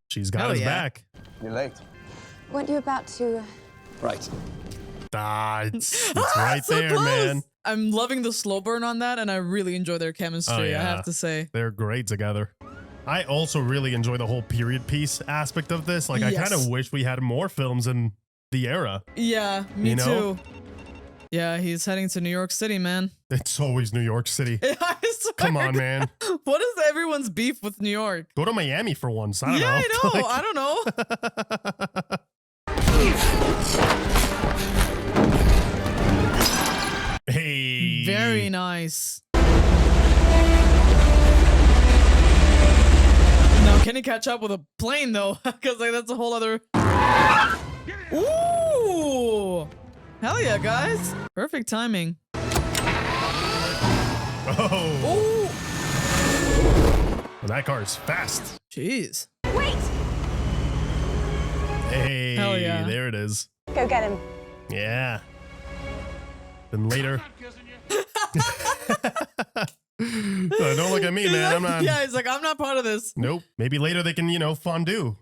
She's got his back. You're late. Weren't you about to... Right. Ah, it's right so there, close. man. I'm loving the slow burn on that, and I really enjoy their chemistry, Oh, yeah. I have to say. They're great together. I also really enjoy the whole period piece aspect of this. Like, I kind of wish we had more films in the era. Yeah, me You know? too. Yeah, he's heading to New York City, man. It's always New York City. I swear. Come on, man. What is everyone's beef with New York? Go to Miami for once. I don't know. Yeah, I know. Like- I don't know. Hey. Very nice. Now, can he catch up with a plane though? Because like that's a whole other. Ooh! Hell yeah, guys! Perfect timing. Oh. Well, that car is fast. Jeez. Wait! Hey. Hell yeah. There it is. Go get him. Yeah. Then later. Don't look at me, man. I'm not. Yeah, he's like, I'm not part of this. Nope. Maybe later they can, you know, fondue.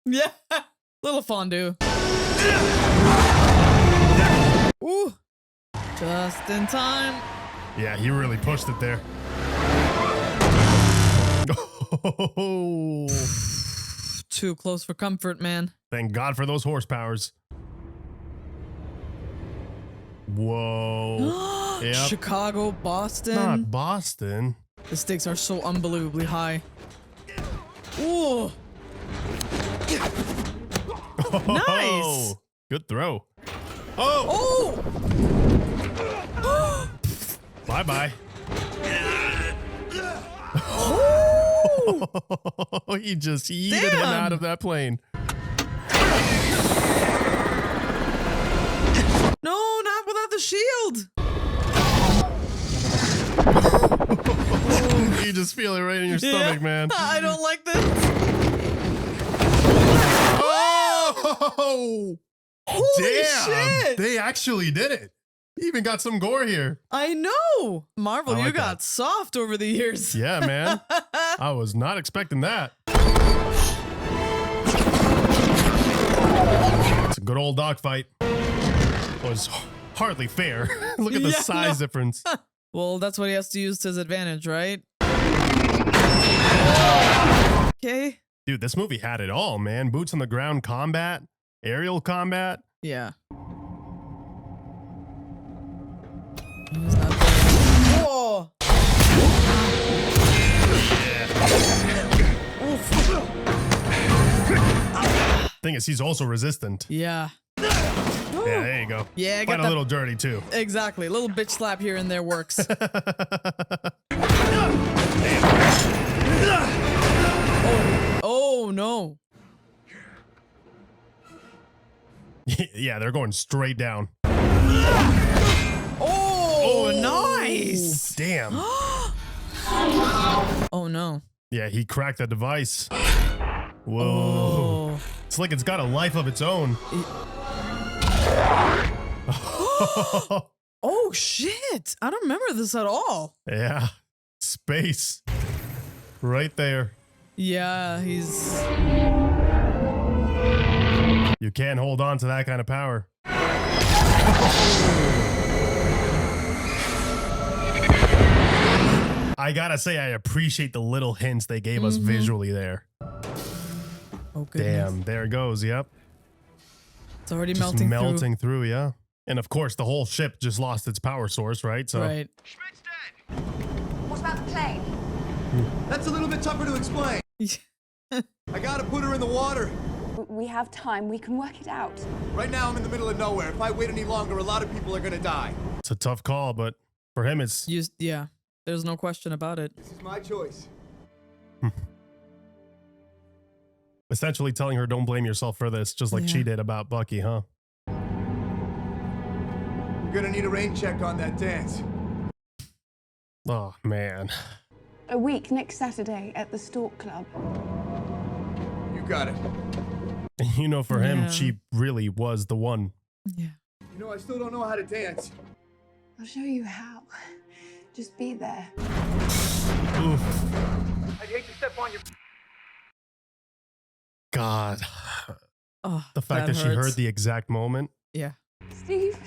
Yeah, little fondue. Ooh, just in time. Yeah, he really pushed it there. Oh. Too close for comfort, man. Thank God for those horsepowers. Whoa. Yep. Chicago, Boston. Not Boston. The stakes are so unbelievably high. Ooh. Nice. Good throw. Oh. Oh. Bye-bye. Oh. He just yeeted him out of that plane. No, not without the shield. You just feel it right in your stomach, man. I don't like this. Oh! Holy Damn! shit! They actually did it. Even got some gore here. I know. Marvel, I like you got soft over the years. Yeah, man. I was not expecting that. It's a good old dogfight. Was hardly fair. Look at the size difference. Well, that's what he has to use to his advantage, right? Okay. Dude, this movie had it all, man. Boots on the ground combat, aerial combat. Yeah. Whoa! Thing is, he's also resistant. Yeah. Yeah, there you go. Yeah, I Quite got a little dirty too. Exactly. A little bitch slap here and there works. Oh no. Yeah, they're going straight down. Oh, nice. Damn. Oh no. Yeah, he cracked the device. Whoa. It's like it's got a life of its own. Oh shit. I don't remember this at all. Yeah. Space. Right there. Yeah, he's... You can't hold on to that kind of power. I gotta say, I appreciate the little hints they gave us visually there. Oh, goodness. Damn, there it goes, yep. It's already Just melting through, yeah. And of course, the whole ship just lost its power source, right? So. Right. What about the plane? That's a little bit tougher to explain. I gotta put her in the water. We have time. We can work it out. Right now, I'm in the middle of nowhere. If I wait any longer, a lot of people are gonna die. It's a tough call, but for him, it's... Yeah, there's no question about it. This is my choice. Essentially telling her, don't blame yourself for this, just like she did about Bucky, huh? I'm gonna need a rain check on that dance. Oh, man. A week next Saturday at the Stork Club. You got it. And you know, for him, she really was the one. Yeah. You know, I still don't know how to dance. I'll show you how. Just be there. Oof. I'd hate to step on your... God. Oh, the fact that she heard the exact moment. Yeah. Steve.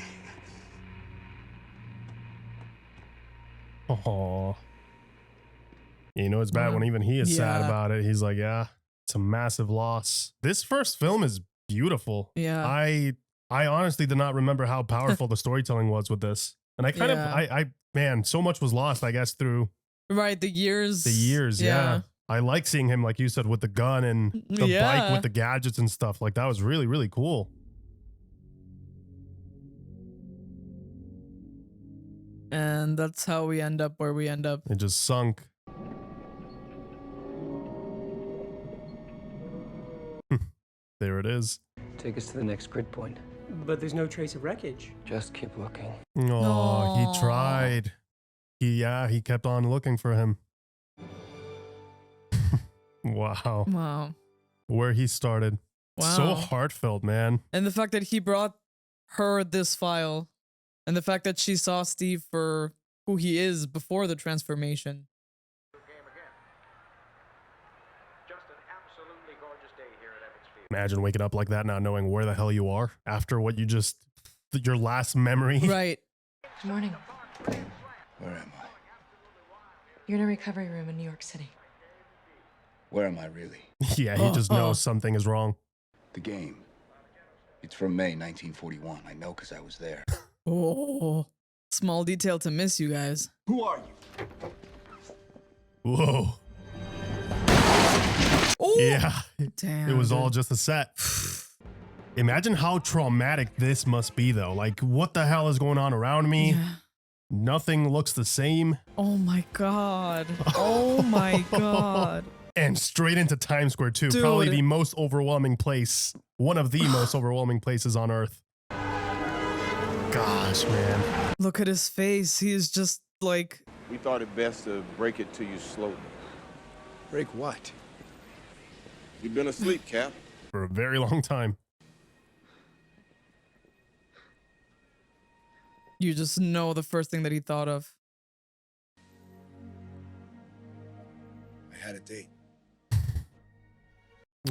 Oh. You know, it's bad when even he is sad about it. He's like, yeah, it's a massive loss. This first film is beautiful. Yeah. I honestly did not remember how powerful the storytelling was with this. And I kind of, man, so much was lost, I guess, through the years. The years, yeah. I like seeing him, like you said, with the gun and the bike with the gadgets and stuff. Like, that was really, really cool. And that's how we end up where we end up. It just sunk. There it is. Take us to the next grid point. But there's no trace of wreckage. Just keep looking. Oh, he tried. He kept on looking for him. Wow. Wow. Where he started. Wow. So heartfelt, man. And the fact that he brought her this file, and the fact that she saw Steve for who he is before the transformation. Imagine waking up like that, not knowing where the hell you are after what you just, your last memory. Right. Good morning. Where am I? You're in a recovery room in New York City. Where am I really? Yeah, he just knows something is wrong. The game. It's from May 1941. I know because I was there. Oh, small detail to miss, you guys. Who are you? Whoa. Oh, yeah. Damn. It was all just a set. Imagine how traumatic this must be, though. Like, what the hell is going on around me? Yeah. Nothing looks the same. Oh my God. Oh my God. And straight into Times Square, too. Dude. Probably the most overwhelming place. One of the most overwhelming places on Earth. Gosh, man. Look at his face. He is just like... We thought it best to break it to you slowly. Break what? You've been asleep, Cap. For a very long time. You just know the first thing that he thought of. I had a date.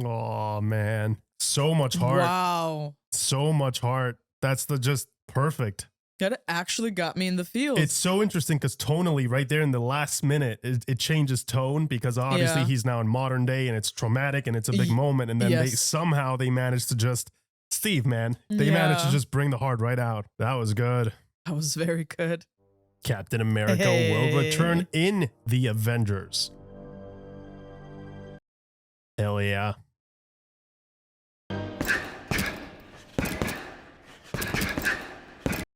Oh man, so much heart. Wow. So much heart. That's the just perfect. That actually got me in the feels. It's so interesting because tonally, right there in the last minute, it changes tone because obviously he's now in modern day and it's traumatic and it's a big moment. And then they somehow they managed to just Steve, man, they managed to just bring the heart right out. That was good. That was very good. Captain America will return in the Avengers. Hell yeah.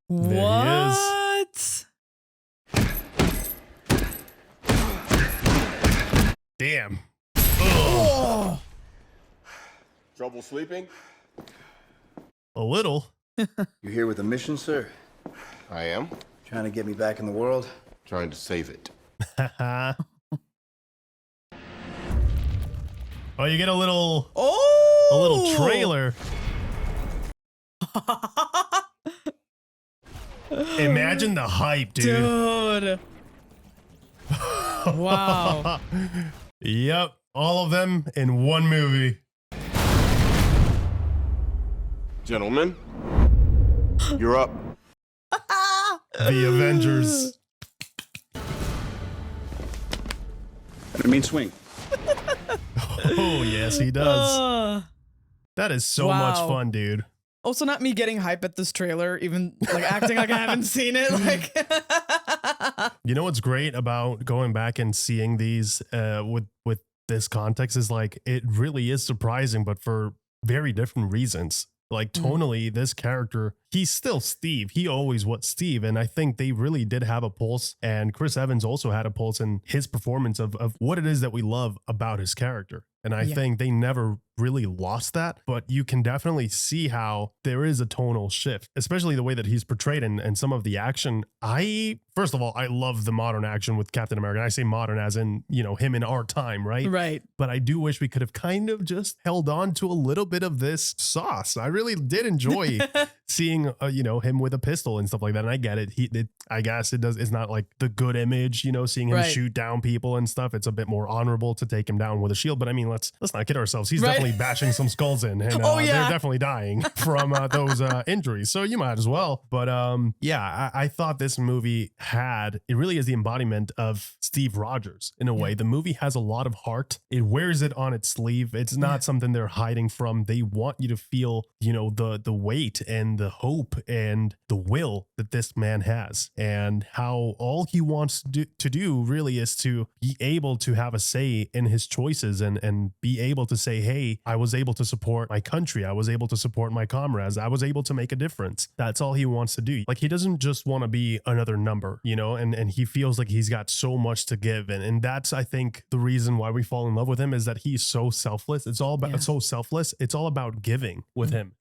What? Damn. Oh. Trouble sleeping? A little. You here with a mission, sir? I am. Trying to get me back in the world? Trying to save it. Oh, you get a little trailer. Imagine the hype, dude. Wow. Yep, all of them in one movie. Gentlemen, you're up. The Avengers. I mean, swing. Oh, yes, he does. That is so much fun, dude. Also, not me getting hype at this trailer, even like acting like I haven't seen it. Like, you know what's great about going back and seeing these with this context is like it really is surprising, but for very different reasons. Like tonally, this character, he's still Steve. He always was Steve. And I think they really did have a pulse. And Chris Evans also had a pulse in his performance of what it is that we love about his character. And I think they never really lost that, but you can definitely see how there is a tonal shift, especially the way that he's portrayed and some of the action. First of all, I love the modern action with Captain America. And I say modern as in, you know, him in our time, right? Right. But I do wish we could have kind of just held on to a little bit of this sauce. I really did enjoy seeing, you know, him with a pistol and stuff like that. And I get it. I guess it's not like the good image, you know, seeing him shoot down people and stuff. It's a bit more honorable to take him down with a shield. But I mean, let's not kid ourselves. He's definitely bashing some skulls in, and they're definitely dying from those injuries. So you might as well. But I thought this movie it really is the embodiment of Steve Rogers in a way. The movie has a lot of heart. It wears it on its sleeve. It's not something they're hiding from. They want you to feel, you know, the weight and the hope and the will that this man has, and how all he wants to do really is to be able to have a say in his choices and be able to say, hey, I was able to support my country. I was able to support my comrades. I was able to make a difference. That's all he wants to do. Like, he doesn't just want to be another number, you know, and he feels like he's got so much to give. And that's, I think, the reason why we fall in love with him is that he's so selfless. It's all about, so selfless. It's all about giving with him.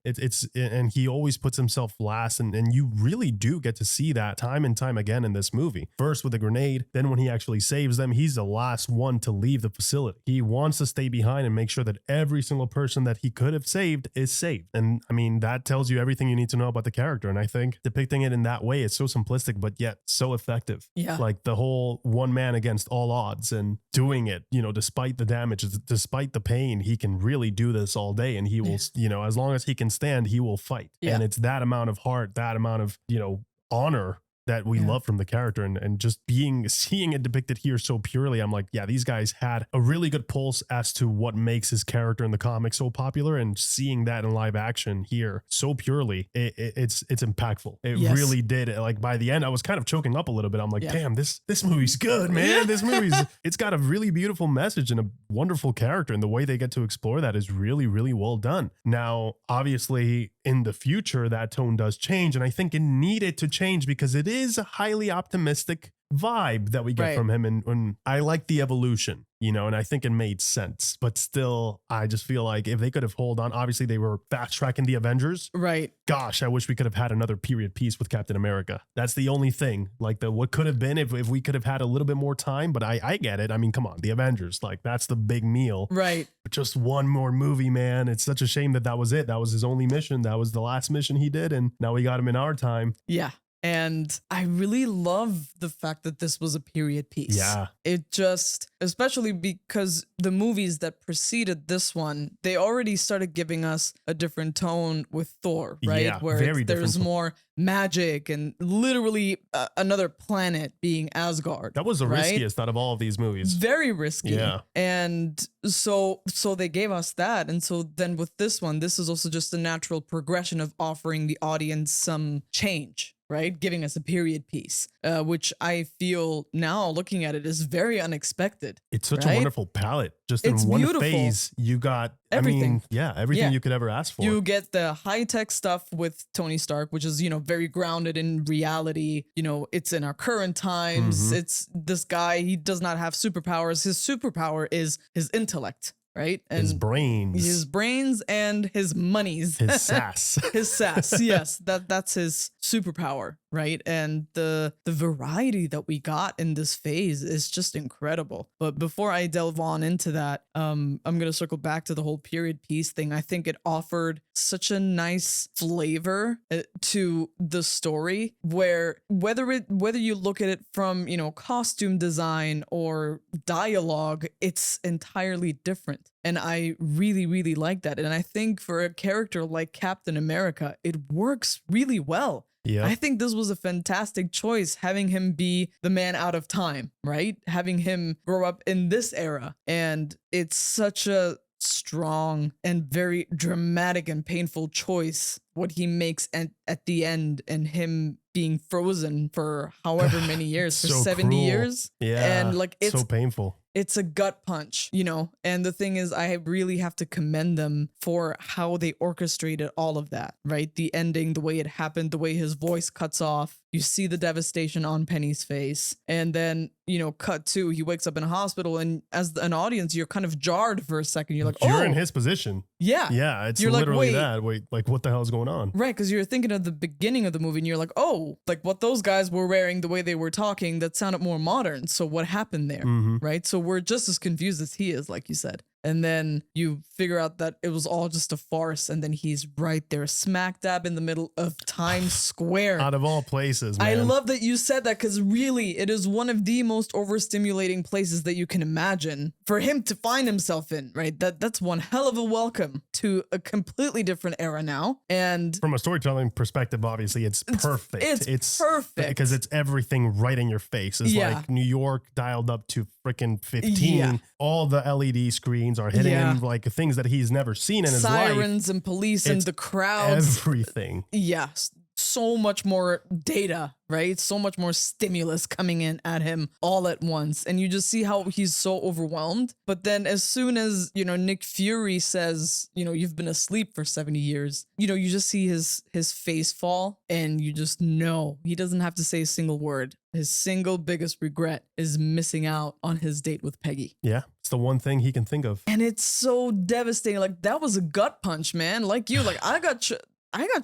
And he always puts himself last. And you really do get to see that time and time again in this movie. First with a grenade, then when he actually saves them, he's the last one to leave the facility. He wants to stay behind and make sure that every single person that he could have saved is saved. And I mean, that tells you everything you need to know about the character. And I think depicting it in that way is so simplistic, but yet so effective. Yeah. Like the whole one man against all odds and doing it, you know, despite the damage, despite the pain, he can really do this all day. And he will, you know, as long as he can stand, he will fight. Yeah. And it's that amount of heart, that amount of, you know, honor that we love from the character, and just seeing it depicted here so purely. I'm like, yeah, these guys had a really good pulse as to what makes his character in the comics so popular, and seeing that in live action here so purely, it's impactful. It really did. Like by the end, I was kind of choking up a little bit. I'm like, damn, this movie's good, man. This movie's, it's got a really beautiful message and a wonderful character, and the way they get to explore that is really, really well done. Now, obviously, in the future, that tone does change, and I think it needed to change because it is a highly optimistic vibe that we get Right. from him. And I like the evolution, you know, and I think it made sense. But still, I just feel like if they could have hold on, obviously they were fast tracking the Avengers. Right. Gosh, I wish we could have had another period piece with Captain America. That's the only thing. Like what could have been if we could have had a little bit more time. But I get it. I mean, come on, the Avengers, like that's the big meal. Right. But just one more movie, man. It's such a shame that was it. That was his only mission. That was the last mission he did. And now we got him in our time. Yeah. And I really love the fact that this was a period piece. Yeah. It just, especially because the movies that preceded this one, they already started giving us a different tone with Thor, right? Yeah, Where very there's different. more magic and literally another planet being Asgard. That was the right? riskiest out of all of these movies. Very risky. Yeah. And so they gave us that. And so then with this one, this is also just a natural progression of offering the audience some change, right? Giving us a period piece, which I feel now looking at it is very unexpected. It's such right? a wonderful palette. Just It's in one beautiful. phase, you got Everything. Everything Yeah. you could ever ask for. You get the high-tech stuff with Tony Stark, which is, very grounded in reality. It's in our current times. Mhm. It's this guy, he does not have superpowers. His superpower is his intellect, right? And his brains. And his monies. His sass. His sass, yes. That's his superpower, right? And the variety that we got in this phase is just incredible. But before I delve on into that, I'm gonna circle back to the whole period piece thing. I think it offered such a nice flavor to the story, where whether you look at it from costume design or dialogue, it's entirely different. And I really, really like that. And I think for a character like Captain America, it works really well. Yeah. I think this was a fantastic choice, having him be the man out of time, right? Having him grow up in this era. And it's such a strong and very dramatic and painful choice what he makes at the end, and him being frozen for however many years, for So 70 cruel. years. Yeah. And like it's so painful. It's a gut punch, and the thing is, I really have to commend them for how they orchestrated all of that, right? The ending, the way it happened, the way his voice cuts off, you see the devastation on Penny's face, and then, cut to, he wakes up in a hospital, and as an audience, you're kind of jarred for a second. You're like, You're in his position. Yeah. Yeah. It's You're like, literally wait. that. Wait, like what the hell is going on? Right, because you're thinking of the beginning of the movie and you're like, oh, like what those guys were wearing, the way they were talking, that sounded more modern. So what happened there? Mhm. Right? So we're just as confused as he is, like you said. And then you figure out that it was all just a farce, and then he's right there, smack dab in the middle of Times Square. Out of all places, man. I love that you said that, because really, it is one of the most overstimulating places that you can imagine for him to find himself in, right? That's one hell of a welcome to a completely different era now. And From a storytelling perspective, obviously, it's perfect. it's perfect. Because it's everything right in your face. It's Yeah. like New York dialed up to freaking 15. Yeah. All the LED screens are hitting Yeah. him like things that he's never seen in his life. sirens and police and It's the crowds. Everything. Yes. So much more data, right? So much more stimulus coming in at him all at once. And you just see how he's so overwhelmed. But then as soon as, Nick Fury says, you've been asleep for 70 years, you just see his face fall, and you just know he doesn't have to say a single word. His single biggest regret is missing out on his date with Peggy. Yeah. It's the one thing he can think of. And it's so devastating. Like, that was a gut punch, man. Like you, like I got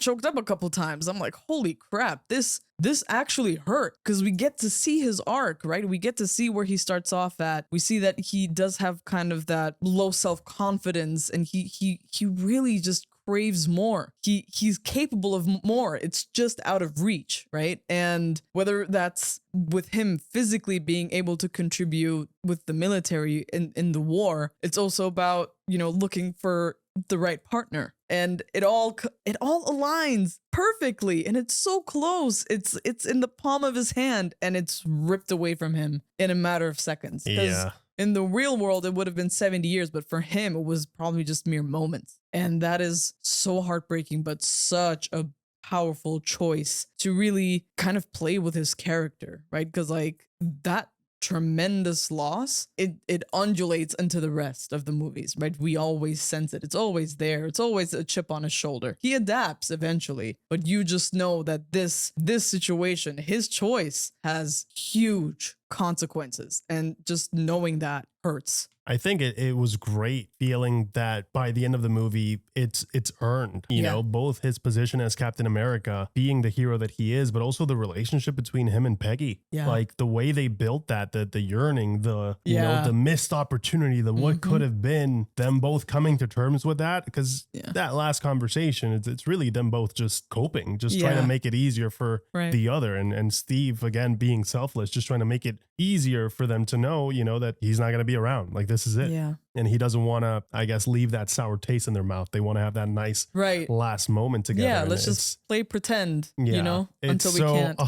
choked up a couple times. I'm like, holy crap, this actually hurt, because we get to see his arc, right? We get to see where he starts off at. We see that he does have kind of that low self-confidence, and he really just craves more. He's capable of more. It's just out of reach, right? And whether that's with him physically being able to contribute with the military in the war, it's also about, looking for the right partner. And it all aligns perfectly, and it's so close. It's in the palm of his hand, and it's ripped away from him in a matter of seconds. 'Cause Yeah. in the real world, it would have been 70 years, but for him, it was probably just mere moments. And that is so heartbreaking, but such a powerful choice to really kind of play with his character, right? Because like that tremendous loss, it undulates into the rest of the movies, right? We always sense it. It's always there. It's always a chip on his shoulder. He adapts eventually, but you just know that this situation, his choice, has huge consequences, and just knowing that hurts. I think it was great feeling that by the end of the movie, it's earned, you know, both his position as Captain America, being the hero that he is, but also the relationship between him and Peggy. Yeah. Like the way they built that, the yearning, you know, the missed opportunity, the what could have been, them both coming to terms with that. Because that last conversation, it's really them both just coping, just trying to make it easier for the other. And Steve, again, being selfless, just trying to make it easier for them to know, you know, that he's not going to be around. Like, this is it. Yeah. And he doesn't want to, I guess, leave that sour taste in their mouth. They want to have that nice last moment together. Yeah, let's just play pretend, you know, until we can't.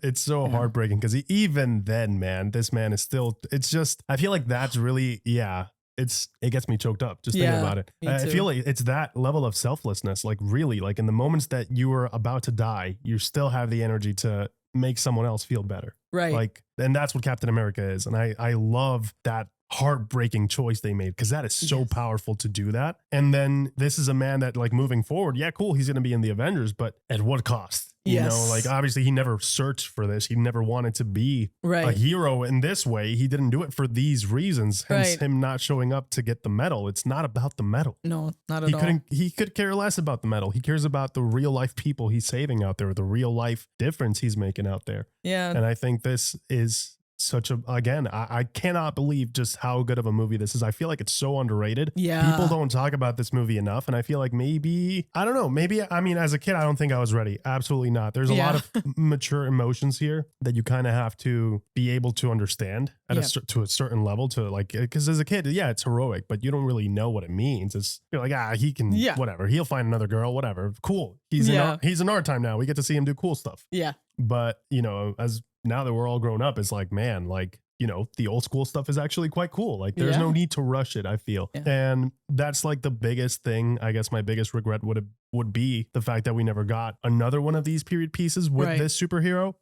It's so heartbreaking because even then, man, this man is still, it's just, I feel like that's really, it gets me choked up just thinking about it. I feel like it's that level of selflessness, like really, like in the moments that you are about to die, you still have the energy to make someone else feel better. Right. Like, and that's what Captain America is. And I love that heartbreaking choice they made, because that is so powerful to do that. And then this is a man that, like, moving forward, cool, he's going to be in the Avengers, but at what cost? You know, like, obviously he never searched for this. He never wanted to be a hero in this way. He didn't do it for these reasons. Hence him not showing up to get the medal. It's not about the medal. No, not at all. He could care less about the medal. He cares about the real life people he's saving out there, the real life difference he's making out there. Yeah. And I think this is such a, again, I cannot believe just how good of a movie this is. I feel like it's so underrated. Yeah. People don't talk about this movie enough. And I feel like maybe, I don't know, maybe, I mean, as a kid, I don't think I was ready. Absolutely not. There's a lot of mature emotions here that you kind of have to be able to understand at to a certain level, to like, because as a kid, it's heroic, but you don't really know what it means. It's, you're like, he can, whatever, he'll find another girl, whatever. Cool. He's in our time now. We get to see him do cool stuff. Yeah. But, you know, as now that we're all grown up, it's like, man, like, you know, the old school stuff is actually quite cool. Like, there's no need to rush it, I feel. And that's like the biggest thing. I guess my biggest regret would be the fact that we never got another one of these period pieces with this superhero,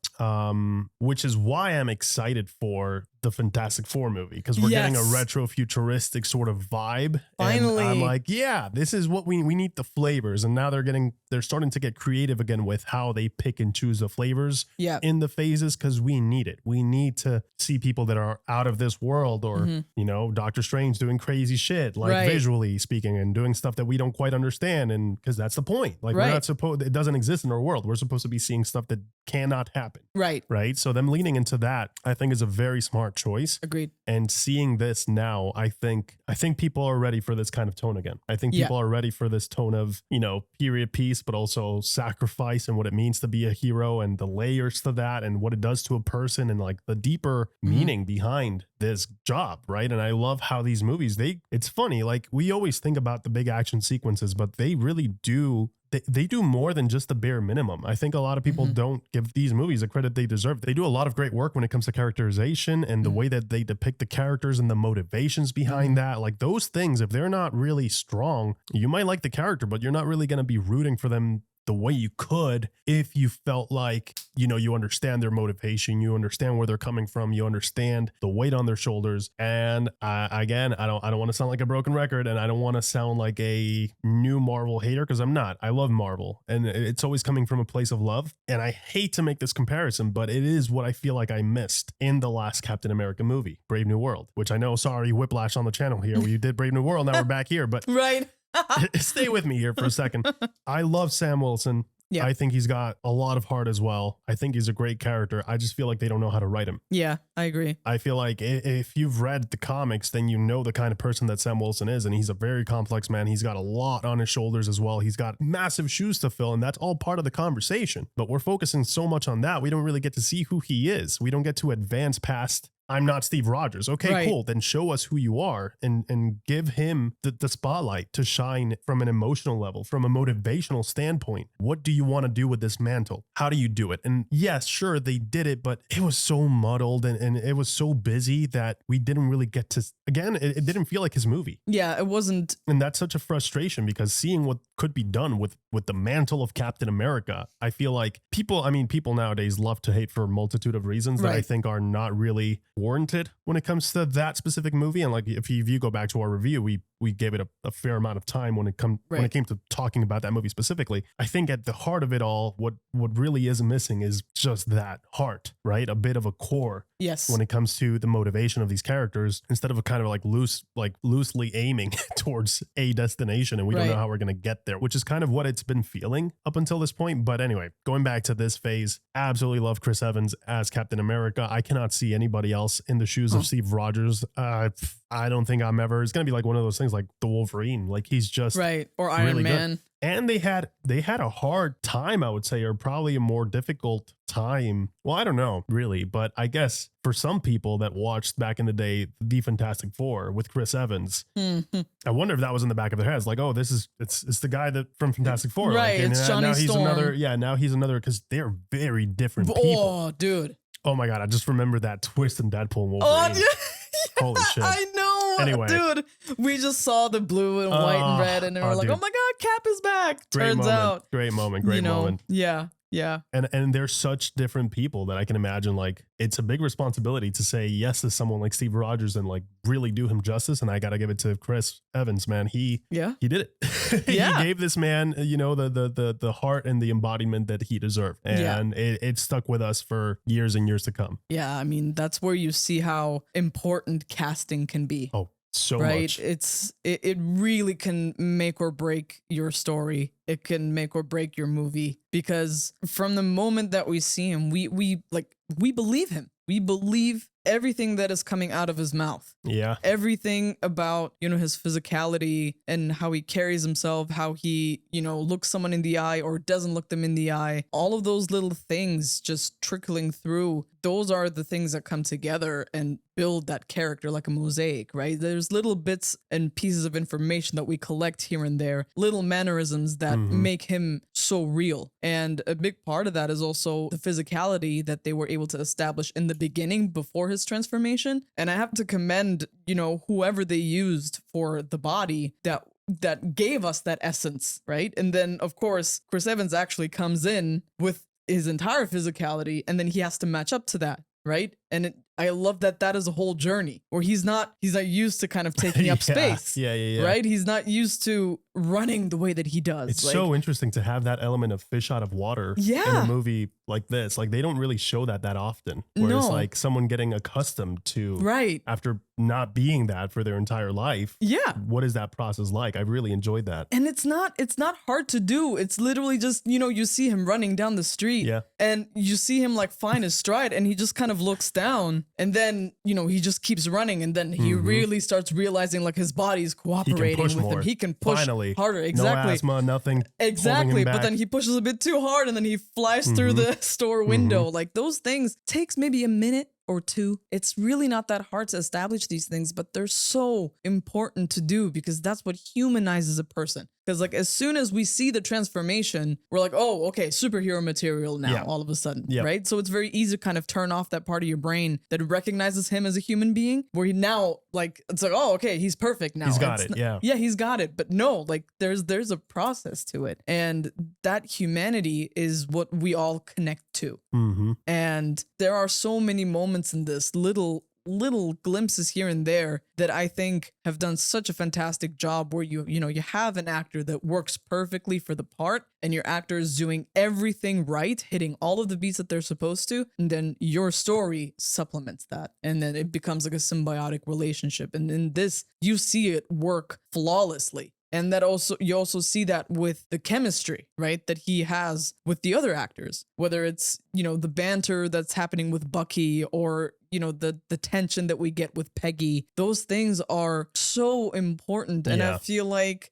which is why I'm excited for the Fantastic Four movie, because we're getting a retro futuristic sort of vibe. Finally. And I'm like, this is what we need, the flavors. And now they're starting to get creative again with how they pick and choose the flavors in the phases, because we need it. We need to see people that are out of this world, or, you know, Doctor Strange doing crazy shit, like visually speaking, and doing stuff that we don't quite understand. And because that's the point. Like, we're not supposed, it doesn't exist in our world. We're supposed to be seeing stuff that cannot happen. Right. So them leaning into that, I think, is a very smart choice. Agreed. And seeing this now, I think people are ready for this kind of tone again. I think people are ready for this tone of, you know, period piece, but also sacrifice and what it means to be a hero, and the layers to that, and what it does to a person, and like the deeper meaning behind this job. Right. And I love how these movies, it's funny, like, we always think about the big action sequences, but they really do. They do more than just the bare minimum. I think a lot of people don't give these movies the credit they deserve. They do a lot of great work when it comes to characterization and the way that they depict the characters and the motivations behind that. Like, those things, if they're not really strong, you might like the character, but you're not really going to be rooting for them the way you could if you felt like, you know, you understand their motivation, you understand where they're coming from, you understand the weight on their shoulders. And again, I don't want to sound like a broken record, and I don't want to sound like a new Marvel hater, because I'm not. I love Marvel, and it's always coming from a place of love. And I hate to make this comparison, but it is what I feel like I missed in the last Captain America movie, Brave New World, which I know, sorry, whiplash on the channel here. We did Brave New World, now we're back here, but stay with me here for a second. I love Sam Wilson. I think he's got a lot of heart as well. I think he's a great character. I just feel like they don't know how to write him. Yeah, I agree. I feel like if you've read the comics, then you know the kind of person that Sam Wilson is. And he's a very complex man. He's got a lot on his shoulders as well. He's got massive shoes to fill, and that's all part of the conversation. But we're focusing so much on that, we don't really get to see who he is. We don't get to advance past, I'm not Steve Rogers. Okay, cool. Then show us who you are, and give him the spotlight to shine from an emotional level, from a motivational standpoint. What do you want to do with this mantle? How do you do it? And yes, sure, they did it, but it was so muddled and it was so busy that we didn't really get to, again, it didn't feel like his movie. Yeah, it wasn't. And that's such a frustration, because seeing what could be done with the mantle of Captain America, I feel like people nowadays love to hate for a multitude of reasons that I think are not really warranted when it comes to that specific movie. And like, if you go back to our review, we gave it a fair amount of time when it came to talking about that movie specifically. I think at the heart of it all, what really is missing is just that heart, right? A bit of a core. Yes. When it comes to the motivation of these characters, instead of a kind of like loosely aiming towards a destination, and we don't know how we're going to get there, which is kind of what it's been feeling up until this point. But anyway, going back to this phase, absolutely love Chris Evans as Captain America. I cannot see anybody else in the shoes of Steve Rogers. I don't think I'm ever. It's going to be like one of those things like the Wolverine. Like he's just or Iron really Man. Good. And they had a hard time, I would say, or probably a more difficult time. Well, I don't know really, but I guess for some people that watched back in the day, the Fantastic Four with Chris Evans, I wonder if that was in the back of their heads. Like, oh, it's the guy that from Fantastic Four. Right. Like, it's Johnny now he's Storm. now he's another, because they're very different people. Oh, dude. Oh my God. I just remember that twist in Deadpool and Wolverine. Oh, yeah. Holy shit. I know. Anyway. Dude, we just saw the blue and white and red, and we're like, dude. oh my God, Cap is back. Great Turns out. Great moment. Yeah. Yeah. And they're such different people that I can imagine, like, it's a big responsibility to say yes to someone like Steve Rogers and like really do him justice. And I got to give it to Chris Evans, man. He did it. He gave this man, the heart and the embodiment that he deserved. And it stuck with us for years and years to come. Yeah. I mean, that's where you see how important casting can be. Oh, so right? much. It really can make or break your story. It can make or break your movie, because from the moment that we see him, we believe him. We believe everything that is coming out of his mouth. Yeah. Everything about, his physicality and how he carries himself, how he, looks someone in the eye or doesn't look them in the eye. All of those little things just trickling through. Those are the things that come together and build that character like a mosaic, right? There's little bits and pieces of information that we collect here and there, little mannerisms that make him so real. And a big part of that is also the physicality that they were able to establish in the beginning before his transformation. And I have to commend, whoever they used for the body that gave us that essence, right? And then, of course, Chris Evans actually comes in with his entire physicality, and then he has to match up to that, right? And I love that is a whole journey where he's not used to kind of taking up space. Yeah. Right? He's not used to running the way that he does. It's so interesting to have that element of fish out of water in a movie like this. Like, they don't really show that often. Where it's like someone getting accustomed to, after not being that for their entire life. Yeah. What is that process like? I really enjoyed that. And it's not hard to do. It's literally just, you see him running down the street and you see him like find his stride, and he just kind of looks down, and then, he just keeps running, and then he really starts realizing like his body's cooperating with him. He can push harder. Exactly. No asthma, nothing. Exactly. But then he pushes a bit too hard, and then he flies through the store window. Like, those things takes maybe a minute or two. It's really not that hard to establish these things, but they're so important to do, because that's what humanizes a person. Because like, as soon as we see the transformation, we're like, oh, okay, superhero material now, all of a sudden, right? So it's very easy to kind of turn off that part of your brain that recognizes him as a human being, where he now, like, it's like, oh, okay, he's perfect now. He's got it, Yeah, he's got it. But no, like, there's a process to it. And that humanity is what we all connect to. And there are so many moments in this, little glimpses here and there, that I think have done such a fantastic job, where you have an actor that works perfectly for the part, and your actor is doing everything right, hitting all of the beats that they're supposed to, and then your story supplements that, and then it becomes like a symbiotic relationship. And in this, you see it work flawlessly. And that also, you also see that with the chemistry, right, that he has with the other actors, whether it's, the banter that's happening with Bucky, or, the tension that we get with Peggy. Those things are so important. And I feel like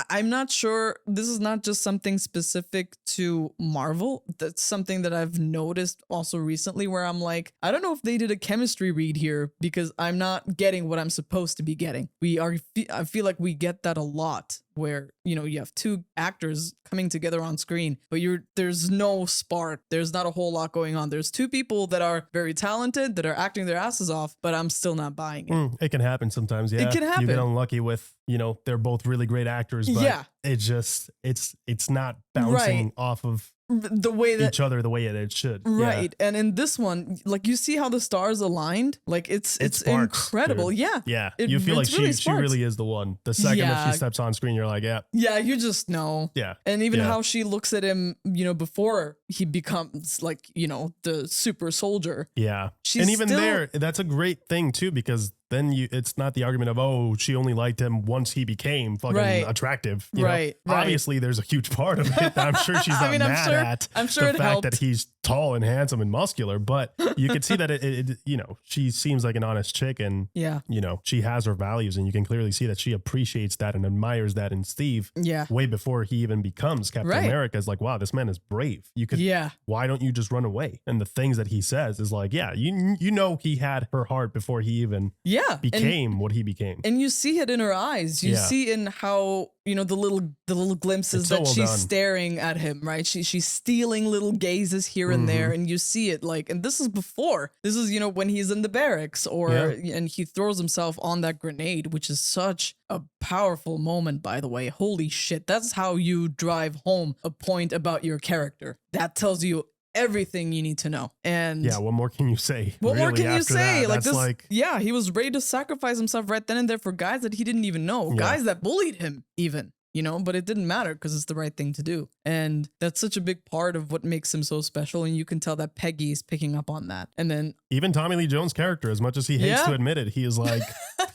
I'm not sure, this is not just something specific to Marvel. That's something that I've noticed also recently, where I'm like, I don't know if they did a chemistry read here, because I'm not getting what I'm supposed to be getting. I feel like we get that a lot, where, you have two actors coming together on screen, but there's no spark. There's not a whole lot going on. There's two people that are very talented, that are acting their asses off, but I'm still not buying it. It can happen sometimes. Yeah. It can happen. You get unlucky with, they're both really great actors, but it's not bouncing off of the way that each other the way it should. Right. And in this one, like you see how the stars aligned? Like it's sparks, incredible. dude. Yeah. Yeah. You feel like she really is the one. The second that she steps on screen, you're like, yeah. Yeah, you just know. Yeah. And even how she looks at him, you know, before he becomes like, you know, the super soldier. Yeah. She's and even still- there, that's a great thing too, because then it's not the argument of, oh, she only liked him once he became fucking attractive. You know? Obviously, there's a huge part of it that I'm sure she's not mad at. I'm sure the it fact helped. that he's tall and handsome and muscular, but you can see that it you know, she seems like an honest chick, and you know, she has her values, and you can clearly see that she appreciates that and admires that in Steve. Yeah. Way before he even becomes Captain America, is like, wow, this man is brave. You could. Yeah. Why don't you just run away? And the things that he says is like, yeah, you know, he had her heart before he even became what he became. And you see it in her eyes. You see in how, you know, the little glimpses that she's staring at him, right? She's stealing little gazes here and there, and you see it like, and this is before. This is, you know, when he's in the barracks and he throws himself on that grenade, which is such a powerful moment, by the way. Holy shit. That's how you drive home a point about your character. That tells you everything you need to know. And yeah, what more can you say? What more can you say? Like That's this, yeah, he was ready to sacrifice himself right then and there for guys that he didn't even know, guys that bullied him even, you know, but it didn't matter because it's the right thing to do. And that's such a big part of what makes him so special. And you can tell that Peggy is picking up on that. And then even Tommy Lee Jones' character, as much as he hates to admit it, he is like,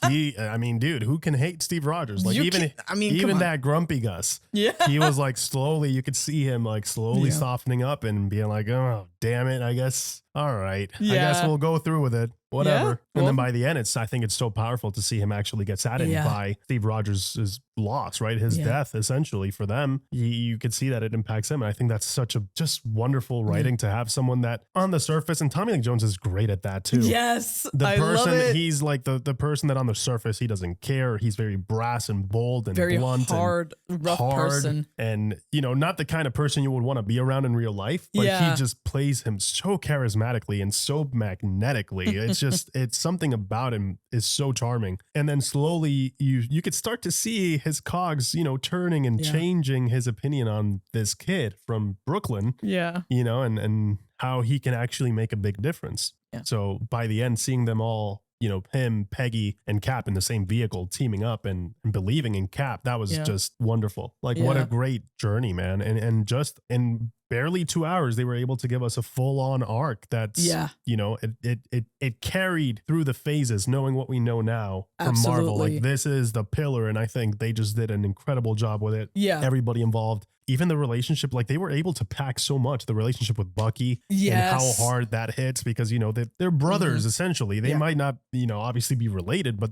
I mean, dude, who can hate Steve Rogers? Like even that grumpy Gus. Yeah. He was like slowly, you could see him like slowly softening up and being like, oh, damn it. I guess. All right. I guess we'll go through with it. Whatever. Yeah, And then by the end, I think it's so powerful to see him actually get saddened by Steve Rogers' loss, right? His death, essentially, for them. You could see that it impacts him. And I think that's such a just wonderful writing to have someone that on the surface, and Tommy Lee Jones is great at that too. Yes. I love it. He's like the person that on the surface, he doesn't care. He's very brass and bold and very blunt hard, and rough person. And, you know, not the kind of person you would want to be around in real life, but he just plays him so charismatically and so magnetically. It's just, it's something about him is so charming. And then slowly you could start to see his cogs, you know, turning and changing his opinion on this kid from Brooklyn. Yeah. You know, and how he can actually make a big difference. Yeah. So by the end, seeing them all, you know, him, Peggy, and Cap in the same vehicle, teaming up and believing in Cap, that was just wonderful. Like, what a great journey, man. And just in barely 2 hours, they were able to give us a full-on arc that's, you know, it carried through the phases, knowing what we know now from Marvel. Like, this is the pillar, and I think they just did an incredible job with it. Yeah. Everybody involved. Even the relationship, like they were able to pack so much, the relationship with Bucky and how hard that hits, because, you know, they're brothers, essentially. They might not, you know, obviously be related, but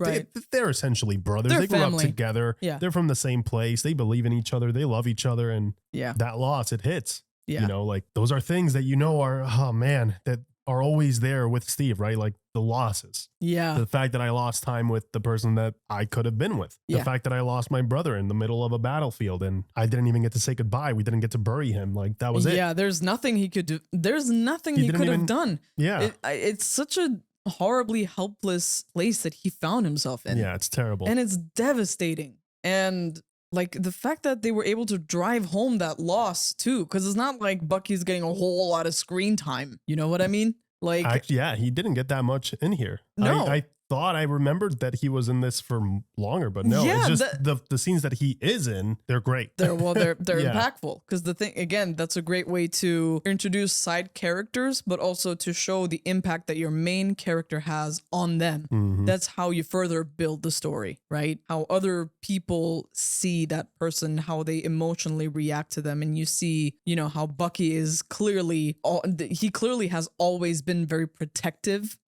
they're essentially brothers. They're they grew family. up together. Yeah. They're from the same place. They believe in each other. They love each other. And that loss, it hits. Yeah. You know, like those are things that, you know, are, oh man, that are always there with Steve, right? Like the losses. Yeah. The fact that I lost time with the person that I could have been with. The fact that I lost my brother in the middle of a battlefield and I didn't even get to say goodbye. We didn't get to bury him. Like that was it. Yeah, there's nothing he could do. There's nothing he could have done. Yeah. It's such a horribly helpless place that he found himself in. Yeah, it's terrible. And it's devastating. And like the fact that they were able to drive home that loss too, because it's not like Bucky's getting a whole lot of screen time. You know what I mean? Like, yeah, he didn't get that much in here. No. I thought I remembered that he was in this for longer, but no, it's just the scenes that he is in, they're great. They're impactful, because the thing, again, that's a great way to introduce side characters, but also to show the impact that your main character has on them. Mm-hmm. That's how you further build the story, right? How other people see that person, how they emotionally react to them. And you see, you know, how Bucky is clearly has always been very protective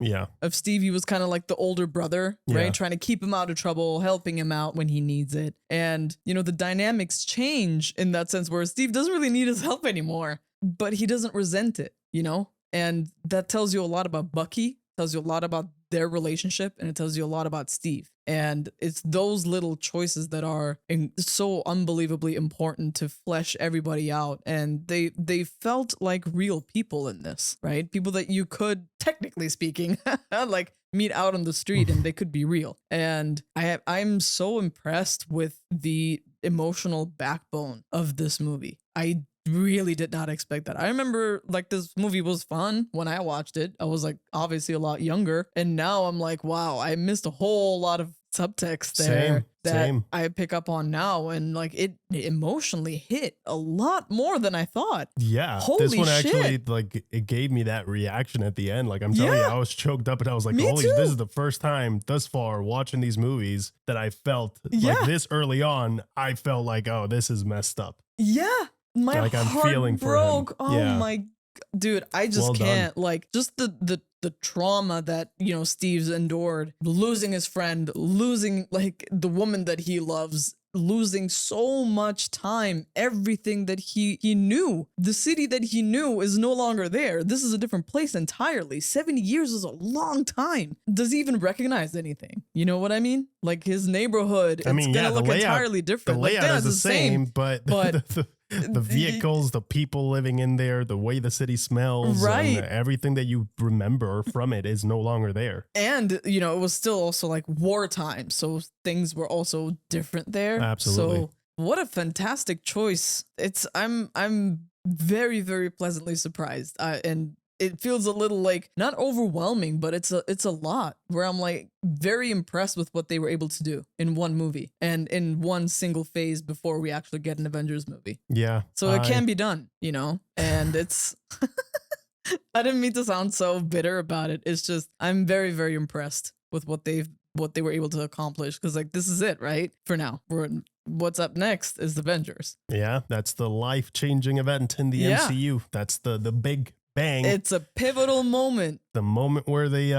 of Steve. He was kind of like the older brother, right? Trying to keep him out of trouble, helping him out when he needs it. And, you know, the dynamics change in that sense where Steve doesn't really need his help anymore, but he doesn't resent it, you know? And that tells you a lot about Bucky, tells you a lot about their relationship, and it tells you a lot about Steve. And it's those little choices that are so unbelievably important to flesh everybody out. And they felt like real people in this, right? People that you could, technically speaking, like meet out on the street and they could be real. And I'm so impressed with the emotional backbone of this movie. I really did not expect that. I remember like this movie was fun when I watched it. I was like obviously a lot younger, and now I'm like, wow, I missed a whole lot of subtext there that I pick up on now, and like it emotionally hit a lot more than I thought. Yeah, Holy this one shit. actually like it gave me that reaction at the end. Like I'm telling you, I was choked up and I was like, holy, this is the first time thus far watching these movies that I felt like this early on. I felt like, oh, this is messed up. Yeah, my like I'm heart feeling broke. for him. Oh Yeah. my dude, I just can't like just the trauma that, you know, Steve's endured, losing his friend, losing like the woman that he loves, losing so much time, everything that he knew. The city that he knew is no longer there. This is a different place entirely. 70 years is a long time. Does he even recognize anything? You know what I mean? Like his neighborhood, I mean, it's gonna look entirely different. The Like, layout yeah, is it's the same, but the vehicles, the people living in there, the way the city smells, Right. and everything that you remember from it is no longer there. And, you know, it was still also like wartime. So things were also different there. Absolutely. So what a fantastic choice. I'm very, very pleasantly surprised. And it feels a little like not overwhelming, but it's a lot where I'm like very impressed with what they were able to do in one movie and in one single phase before we actually get an Avengers movie. Yeah. So it can be done, you know, and it's, I didn't mean to sound so bitter about it. It's just, I'm very, very impressed with what they were able to accomplish. Cause like, this is it, right? For now, what's up next is the Avengers. Yeah. That's the life-changing event in the MCU. That's the big bang. It's a pivotal moment. The moment where they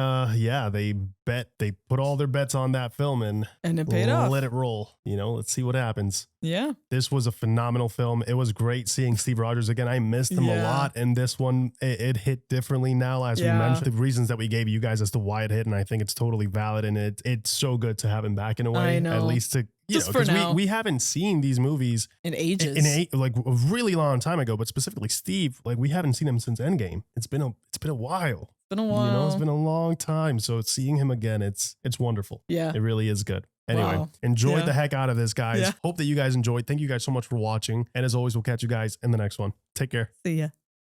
put all their bets on that film and it paid off. Let it roll. You know, let's see what happens. Yeah. This was a phenomenal film. It was great seeing Steve Rogers again. I missed him a lot, and this one it hit differently now, as we mentioned. The reasons that we gave you guys as to why it hit, and I think it's totally valid, and it's so good to have him back in a way. I know. At least to Just for now. we haven't seen these movies in ages. Like a really long time ago, but specifically Steve, like we haven't seen him since Endgame. It's been a while. Been a while. You know, it's been a long time. So seeing him again, it's wonderful. Yeah. It really is good. Anyway, enjoyed the heck out of this, guys. Yeah. Hope that you guys enjoyed. Thank you guys so much for watching. And as always, we'll catch you guys in the next one. Take care. See ya.